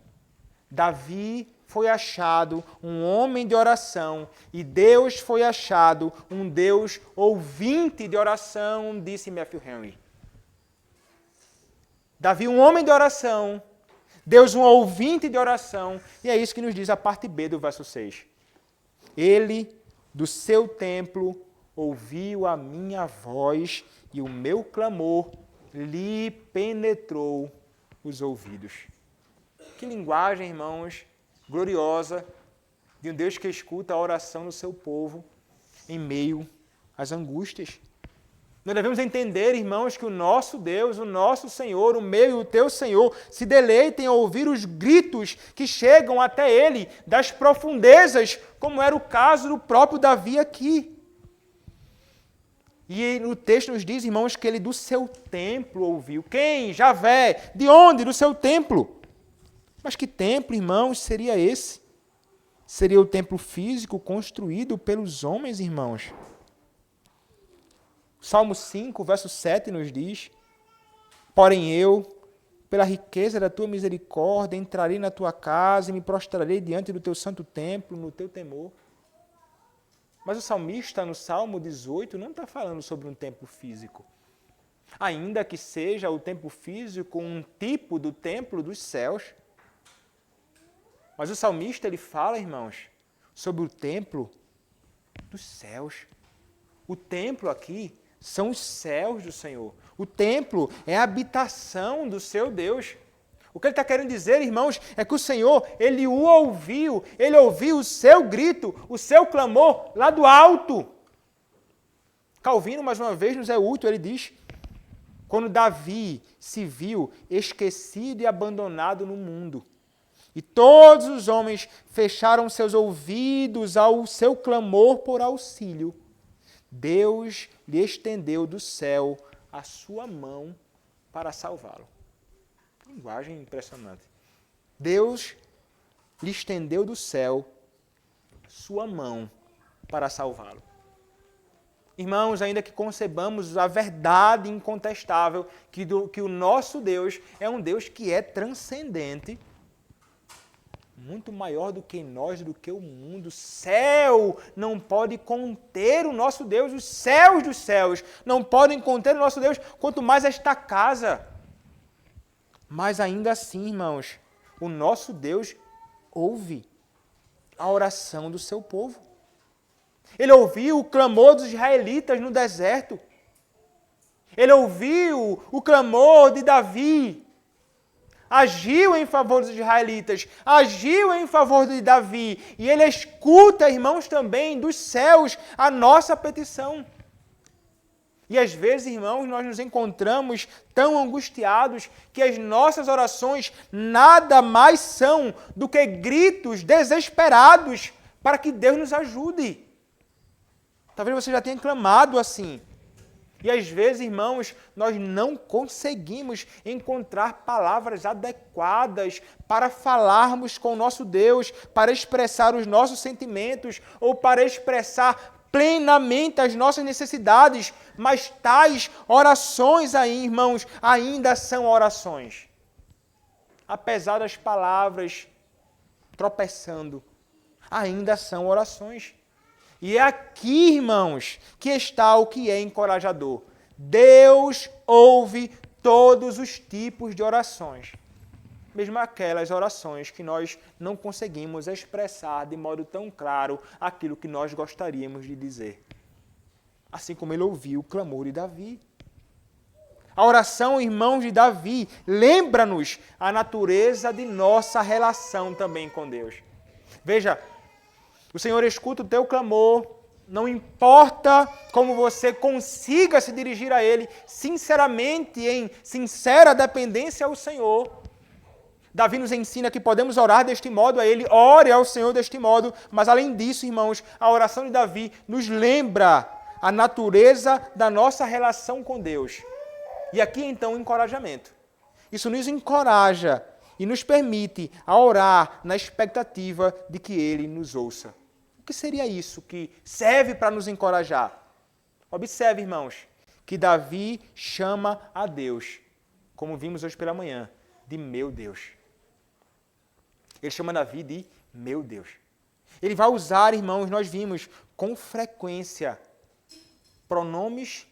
A: Davi foi achado um homem de oração e Deus foi achado um Deus ouvinte de oração, disse Matthew Henry. Davi, um homem de oração, Deus, um ouvinte de oração, e é isso que nos diz a parte B do verso 6. Ele, do seu templo, ouviu a minha voz e o meu clamor lhe penetrou os ouvidos. Que linguagem, irmãos, gloriosa de um Deus que escuta a oração do seu povo em meio às angústias. Nós devemos entender, irmãos, que o nosso Deus, o nosso Senhor, o meu e o teu Senhor, se deleitem a ouvir os gritos que chegam até Ele das profundezas, como era o caso do próprio Davi aqui. E o texto nos diz, irmãos, que ele do seu templo ouviu. Quem? Javé. De onde? Do seu templo. Mas que templo, irmãos, seria esse? Seria o templo físico construído pelos homens, irmãos. Salmo 5, verso 7 nos diz: porém eu, pela riqueza da tua misericórdia, entrarei na tua casa e me prostrarei diante do teu santo templo, no teu temor. Mas o salmista, no Salmo 18, não está falando sobre um templo físico. Ainda que seja o templo físico um tipo do templo dos céus. Mas o salmista, ele fala, irmãos, sobre o templo dos céus. O templo aqui são os céus do Senhor. O templo é a habitação do seu Deus. O que ele está querendo dizer, irmãos, é que o Senhor, Ele o ouviu, Ele ouviu o seu grito, o seu clamor lá do alto. Calvino, mais uma vez, nos é útil, ele diz, quando Davi se viu esquecido e abandonado no mundo, e todos os homens fecharam seus ouvidos ao seu clamor por auxílio, Deus lhe estendeu do céu a sua mão para salvá-lo. Linguagem impressionante. Deus lhe estendeu do céu sua mão para salvá-lo. Irmãos, ainda que concebamos a verdade incontestável que o nosso Deus é um Deus que é transcendente, muito maior do que nós, do que o mundo. O céu não pode conter o nosso Deus, os céus dos céus não podem conter o nosso Deus, quanto mais esta casa. Mas ainda assim, irmãos, o nosso Deus ouve a oração do seu povo. Ele ouviu o clamor dos israelitas no deserto. Ele ouviu o clamor de Davi agiu em favor dos israelitas, agiu em favor de Davi, e ele escuta, irmãos, também dos céus a nossa petição. E às vezes, irmãos, nós nos encontramos tão angustiados que as nossas orações nada mais são do que gritos desesperados para que Deus nos ajude. Talvez você já tenha clamado assim. E às vezes, irmãos, nós não conseguimos encontrar palavras adequadas para falarmos com o nosso Deus, para expressar os nossos sentimentos ou para expressar plenamente as nossas necessidades, mas tais orações aí, irmãos, ainda são orações. Apesar das palavras tropeçando, ainda são orações. E é aqui, irmãos, que está o que é encorajador. Deus ouve todos os tipos de orações. Mesmo aquelas orações que nós não conseguimos expressar de modo tão claro aquilo que nós gostaríamos de dizer. Assim como ele ouviu o clamor de Davi. A oração, irmãos, de Davi, lembra-nos a natureza de nossa relação também com Deus. Veja, o Senhor escuta o teu clamor, não importa como você consiga se dirigir a Ele, sinceramente, em sincera dependência ao Senhor. Davi nos ensina que podemos orar deste modo a Ele, ore ao Senhor deste modo, mas além disso, irmãos, a oração de Davi nos lembra a natureza da nossa relação com Deus. E aqui, então, o encorajamento. Isso nos encoraja e nos permite a orar na expectativa de que Ele nos ouça. O que seria isso que serve para nos encorajar? Observe, irmãos, que Davi chama a Deus, como vimos hoje pela manhã, de meu Deus. Ele chama Davi de meu Deus. Ele vai usar, irmãos, nós vimos com frequência pronomes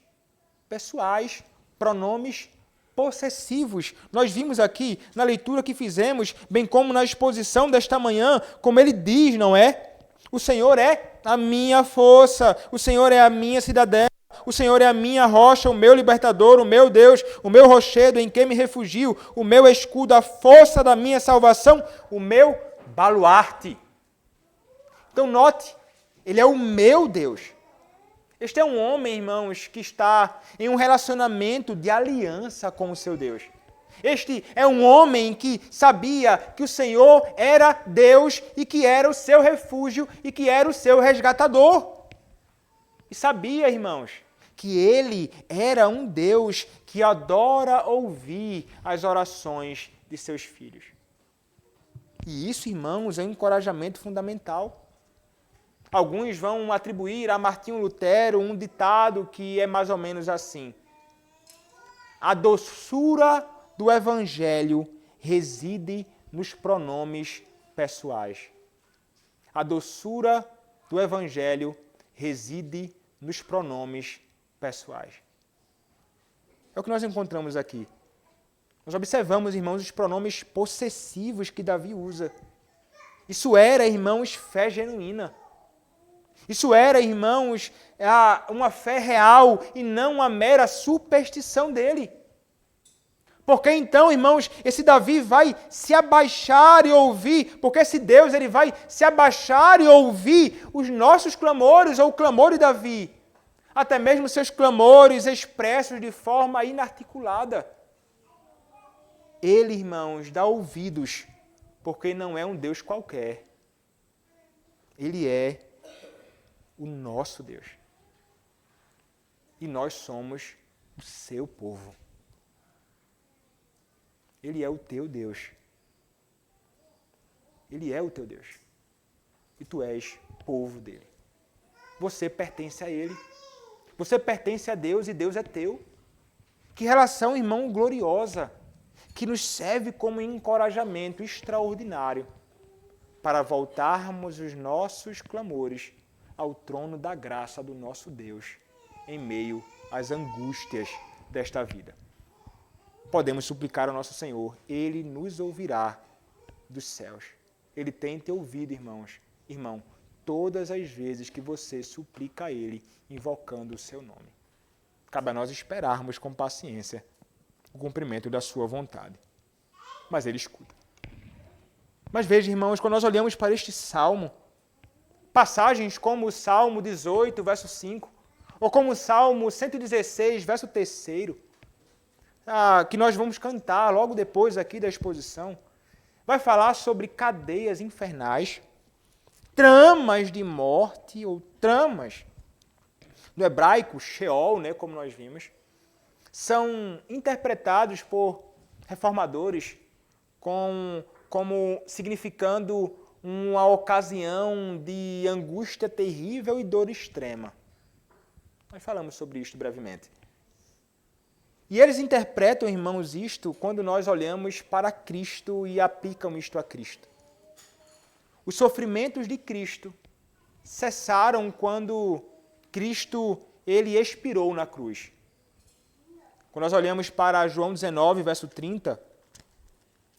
A: pessoais, pronomes possessivos. Nós vimos aqui na leitura que fizemos, bem como na exposição desta manhã, como ele diz, não é? O Senhor é a minha força, o Senhor é a minha cidadela, o Senhor é a minha rocha, o meu libertador, o meu Deus, o meu rochedo em quem me refugio, o meu escudo, a força da minha salvação, o meu baluarte. Então note, ele é o meu Deus. Este é um homem, irmãos, que está em um relacionamento de aliança com o seu Deus. Este é um homem que sabia que o Senhor era Deus e que era o seu refúgio e que era o seu resgatador. E sabia, irmãos, que ele era um Deus que adora ouvir as orações de seus filhos. E isso, irmãos, é um encorajamento fundamental. Alguns vão atribuir a Martinho Lutero um ditado que é mais ou menos assim: a doçura do Evangelho reside nos pronomes pessoais. A doçura do Evangelho reside nos pronomes pessoais. É o que nós encontramos aqui. Nós observamos, irmãos, os pronomes possessivos que Davi usa. Isso era, irmãos, fé genuína. Isso era, irmãos, uma fé real e não uma mera superstição dele. Porque então, irmãos, esse Davi vai se abaixar e ouvir, porque esse Deus ele vai se abaixar e ouvir os nossos clamores ou o clamor de Davi. Até mesmo seus clamores expressos de forma inarticulada. Ele, irmãos, dá ouvidos, porque não é um Deus qualquer. Ele é o nosso Deus. E nós somos o seu povo. Ele é o teu Deus. Ele é o teu Deus. E tu és povo dele. Você pertence a ele. Você pertence a Deus e Deus é teu. Que relação, irmão, gloriosa, que nos serve como encorajamento extraordinário para voltarmos os nossos clamores ao trono da graça do nosso Deus em meio às angústias desta vida. Podemos suplicar ao nosso Senhor, Ele nos ouvirá dos céus. Ele tem te ouvido, irmão, todas as vezes que você suplica a Ele, invocando o seu nome. Cabe a nós esperarmos com paciência o cumprimento da sua vontade. mas ele escuta. Mas veja, irmãos, quando nós olhamos para este salmo, passagens como o Salmo 18, verso 5, ou como o Salmo 116, verso 3, que nós vamos cantar logo depois aqui da exposição, vai falar sobre cadeias infernais, tramas de morte, ou tramas, no hebraico, Sheol, né, como nós vimos, são interpretados por reformadores como significando uma ocasião de angústia terrível e dor extrema. Nós falamos sobre isto brevemente. E eles interpretam, irmãos, isto quando nós olhamos para Cristo e aplicam isto a Cristo. Os sofrimentos de Cristo cessaram quando Cristo ele expirou na cruz. Quando nós olhamos para João 19, verso 30,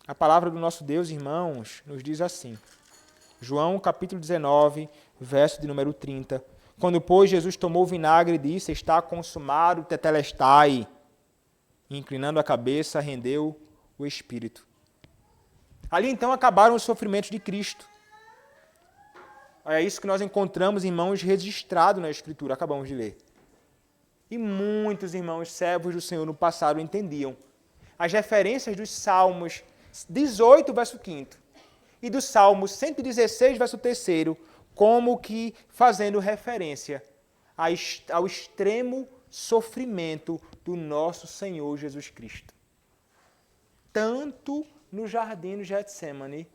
A: a palavra do nosso Deus, irmãos, nos diz assim. João, capítulo 19, verso de número 30. Quando, pois, Jesus tomou o vinagre, disse, está consumado, tetelestai. E, inclinando a cabeça, rendeu o Espírito. Ali, então, acabaram os sofrimentos de Cristo. É isso que nós encontramos, irmãos, registrado na Escritura, acabamos de ler. E muitos irmãos, servos do Senhor no passado, entendiam as referências dos Salmos 18, verso 5, e do Salmo 116, verso 3, como que fazendo referência ao extremo sofrimento do nosso Senhor Jesus Cristo. Tanto no jardim do Getsemane,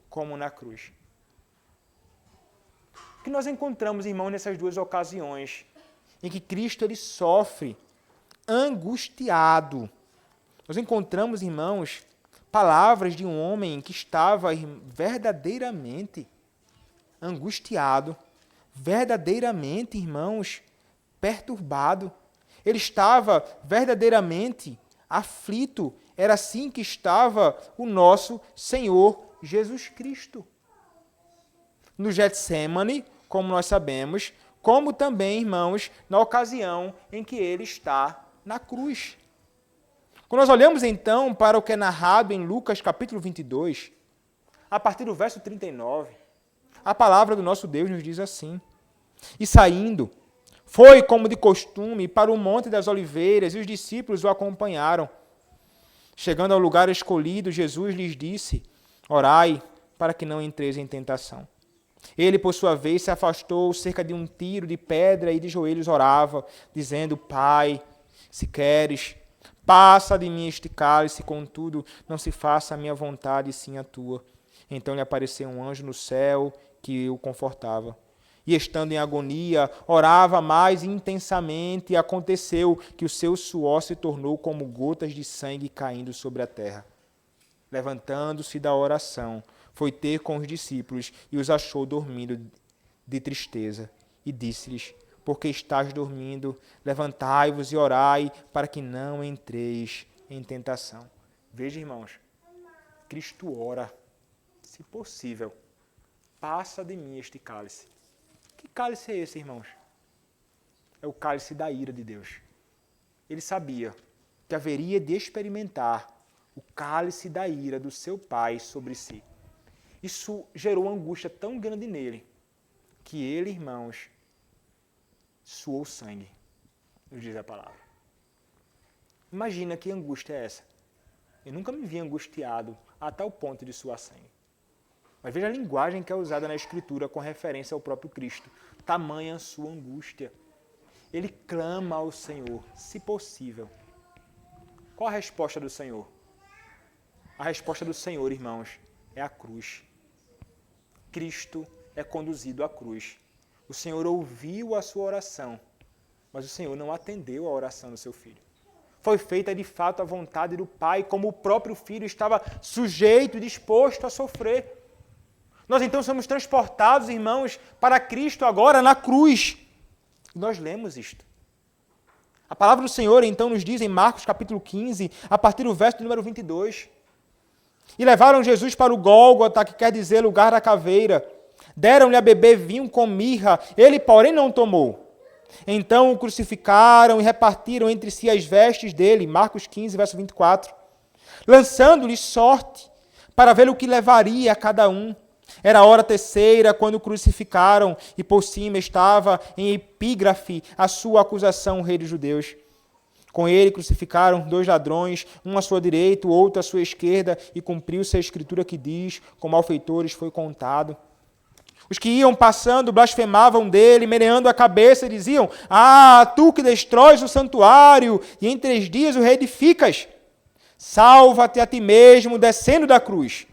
A: como na cruz. O que nós encontramos, irmão, nessas duas ocasiões, em que Cristo ele sofre angustiado. Nós encontramos, irmãos, palavras de um homem que estava verdadeiramente angustiado, verdadeiramente, irmãos, perturbado. Ele estava verdadeiramente aflito. Era assim que estava o nosso Senhor Jesus Cristo. No Getsemane, como nós sabemos, como também, irmãos, na ocasião em que ele está na cruz. Quando nós olhamos, então, para o que é narrado em Lucas, capítulo 22, a partir do verso 39, a palavra do nosso Deus nos diz assim, e saindo, foi, como de costume, para o Monte das Oliveiras, e os discípulos o acompanharam. Chegando ao lugar escolhido, Jesus lhes disse, orai, para que não entreis em tentação. Ele, por sua vez, se afastou cerca de um tiro de pedra e de joelhos orava, dizendo, Pai, se queres, passa de mim este cálice, contudo, não se faça a minha vontade, sim a tua. Então lhe apareceu um anjo no céu que o confortava. E estando em agonia, orava mais intensamente, e aconteceu que o seu suor se tornou como gotas de sangue caindo sobre a terra. Levantando-se da oração, foi ter com os discípulos e os achou dormindo de tristeza. E disse-lhes, porque estáis dormindo, levantai-vos e orai, para que não entreis em tentação. Veja, irmãos, Cristo ora, se possível, passa de mim este cálice. Que cálice é esse, irmãos? É o cálice da ira de Deus. Ele sabia que haveria de experimentar o cálice da ira do seu Pai sobre si. Isso gerou uma angústia tão grande nele, que ele, irmãos, suou sangue, nos diz a palavra. Imagina que angústia é essa. Eu nunca me vi angustiado a tal ponto de suar sangue. Mas veja a linguagem que é usada na Escritura com referência ao próprio Cristo. Tamanha sua angústia. Ele clama ao Senhor, se possível. Qual a resposta do Senhor? A resposta do Senhor, irmãos, é a cruz. Cristo é conduzido à cruz. O Senhor ouviu a sua oração, mas o Senhor não atendeu a oração do seu filho. Foi feita de fato a vontade do Pai, como o próprio filho estava sujeito e disposto a sofrer. Nós então somos transportados, irmãos, para Cristo agora na cruz. Nós lemos isto. A palavra do Senhor então nos diz em Marcos capítulo 15, a partir do verso número 22. E levaram Jesus para o Gólgota, que quer dizer lugar da caveira. Deram-lhe a beber vinho com mirra, ele, porém, não tomou. Então o crucificaram e repartiram entre si as vestes dele. Marcos 15, verso 24. lançando-lhes sorte para ver o que levaria a cada um. Era a hora terceira, quando o crucificaram, e por cima estava em epígrafe a sua acusação, o rei dos judeus. Com ele crucificaram 2 ladrões, um à sua direita, o outro à sua esquerda, e cumpriu-se a escritura que diz, com malfeitores foi contado. Os que iam passando blasfemavam dele, meneando a cabeça, e diziam: Ah, tu que destróis o santuário, e em 3 dias o reedificas, salva-te a ti mesmo, descendo da cruz.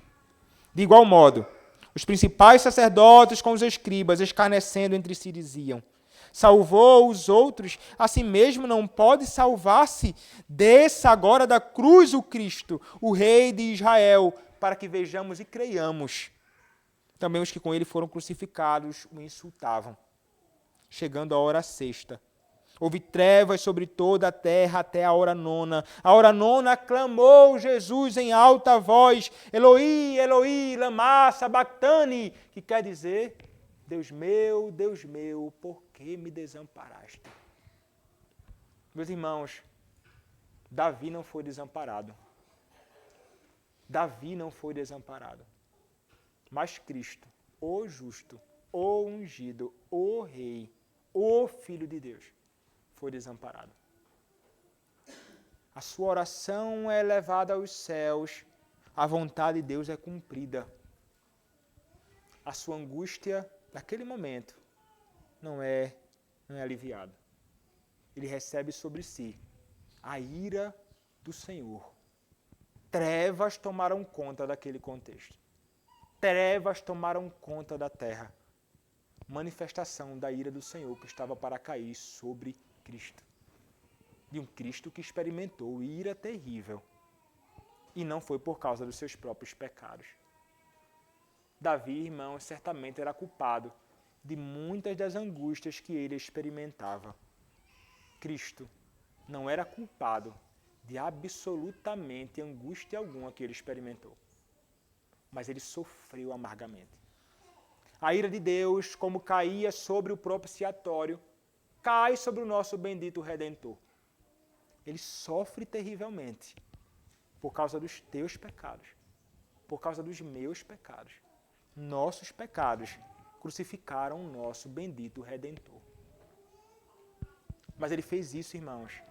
A: De igual modo, os principais sacerdotes com os escribas, escarnecendo entre si, diziam: Salvou os outros, a si mesmo não pode salvar-se. Desça agora da cruz o Cristo, o Rei de Israel, para que vejamos e creiamos. Também os que com ele foram crucificados o insultavam. Chegando a hora sexta, houve trevas sobre toda a terra até a hora nona. A hora nona clamou Jesus em alta voz: Eloi, Eloi, lama sabactani, que quer dizer: Deus meu, por que me desamparaste? Meus irmãos, Davi não foi desamparado. Davi não foi desamparado. Mas Cristo, o justo, o ungido, o rei, o Filho de Deus, foi desamparado. A sua oração é elevada aos céus, a vontade de Deus é cumprida. A sua angústia, naquele momento, não é aliviada. Ele recebe sobre si a ira do Senhor. Trevas tomaram conta daquele contexto. Trevas tomaram conta da terra. Manifestação da ira do Senhor que estava para cair sobre Cristo. De um Cristo que experimentou ira terrível. E não foi por causa dos seus próprios pecados. Davi, irmão, certamente era culpado de muitas das angústias que ele experimentava. Cristo não era culpado de absolutamente angústia alguma que ele experimentou. Mas ele sofreu amargamente. A ira de Deus, como caía sobre o propiciatório, cai sobre o nosso bendito Redentor. Ele sofre terrivelmente por causa dos teus pecados, por causa dos meus pecados. Nossos pecados crucificaram o nosso bendito Redentor. Mas ele fez isso, irmãos.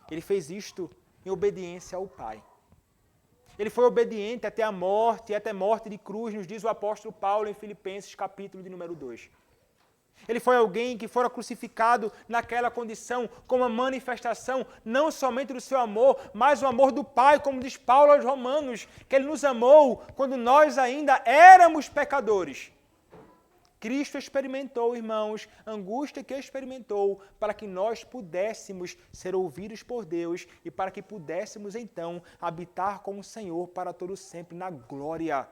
A: Ele fez isto em obediência ao Pai. Ele foi obediente até a morte, e até morte de cruz, nos diz o apóstolo Paulo em Filipenses, capítulo de número 2. Ele foi alguém que fora crucificado naquela condição, como uma manifestação não somente do seu amor, mas o amor do Pai, como diz Paulo aos Romanos, que Ele nos amou quando nós ainda éramos pecadores. Cristo experimentou, irmãos, a angústia que experimentou para que nós pudéssemos ser ouvidos por Deus e para que pudéssemos, então, habitar com o Senhor para todo sempre na glória.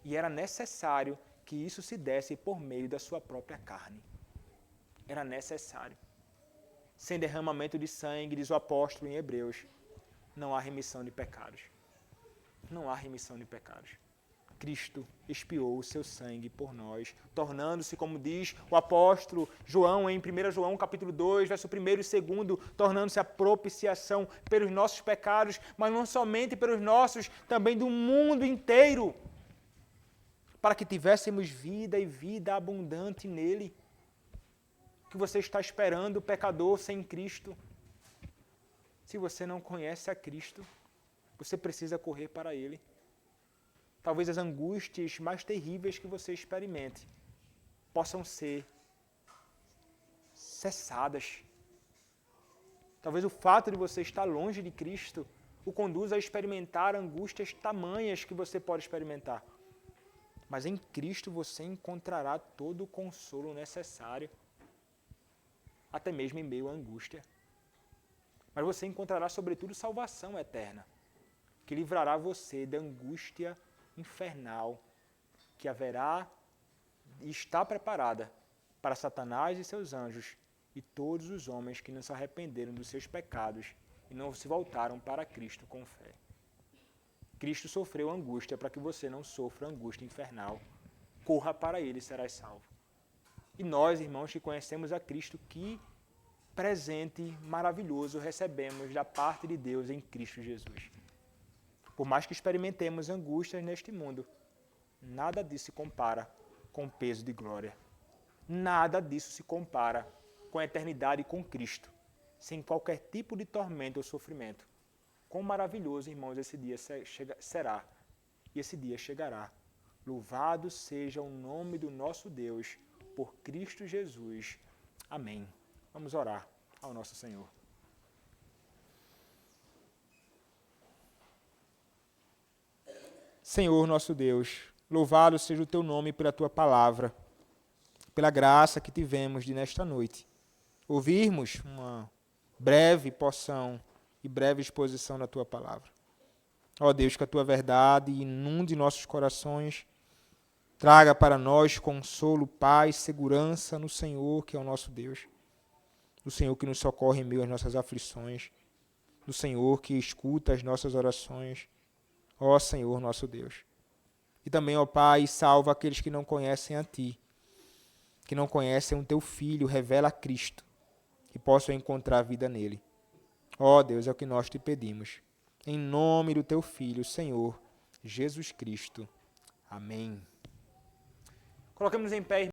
A: E era necessário que isso se desse por meio da sua própria carne. Era necessário. Sem derramamento de sangue, diz o apóstolo em Hebreus, não há remissão de pecados. Não há remissão de pecados. Cristo expiou o seu sangue por nós, tornando-se, como diz o apóstolo João em 1 João capítulo 2, verso 1 e 2, tornando-se a propiciação pelos nossos pecados, mas não somente pelos nossos, também do mundo inteiro, para que tivéssemos vida e vida abundante nele. O que você está esperando, pecador sem Cristo? Se você não conhece a Cristo, você precisa correr para Ele. Talvez as angústias mais terríveis que você experimente possam ser cessadas. Talvez o fato de você estar longe de Cristo o conduza a experimentar angústias tamanhas que você pode experimentar. Mas em Cristo você encontrará todo o consolo necessário, até mesmo em meio à angústia. Mas você encontrará, sobretudo, salvação eterna, que livrará você da angústia infernal que haverá e está preparada para Satanás e seus anjos e todos os homens que não se arrependeram dos seus pecados e não se voltaram para Cristo com fé. Cristo sofreu angústia para que você não sofra angústia infernal. Corra para Ele e serás salvo. E nós, irmãos, que conhecemos a Cristo, que presente maravilhoso recebemos da parte de Deus em Cristo Jesus. Por mais que experimentemos angústias neste mundo, nada disso se compara com o peso de glória. Nada disso se compara com a eternidade com Cristo, sem qualquer tipo de tormento ou sofrimento. Quão maravilhoso, irmãos, esse dia será e esse dia chegará. Louvado seja o nome do nosso Deus, por Cristo Jesus. Amém. Vamos orar ao nosso Senhor. Senhor nosso Deus, louvado seja o teu nome pela tua palavra, pela graça que tivemos de nesta noite ouvirmos uma breve porção e breve exposição da tua palavra. Ó Deus, que a tua verdade inunde nossos corações, traga para nós consolo, paz, segurança no Senhor, que é o nosso Deus, do Senhor que nos socorre em meio às nossas aflições, do Senhor que escuta as nossas orações, ó Senhor nosso Deus. E também, ó Pai, salva aqueles que não conhecem a Ti, que não conhecem o Teu Filho, revela a Cristo, que possam encontrar vida nele. Ó Deus, é o que nós te pedimos. Em nome do Teu Filho, Senhor, Jesus Cristo. Amém. Coloquemos em pé.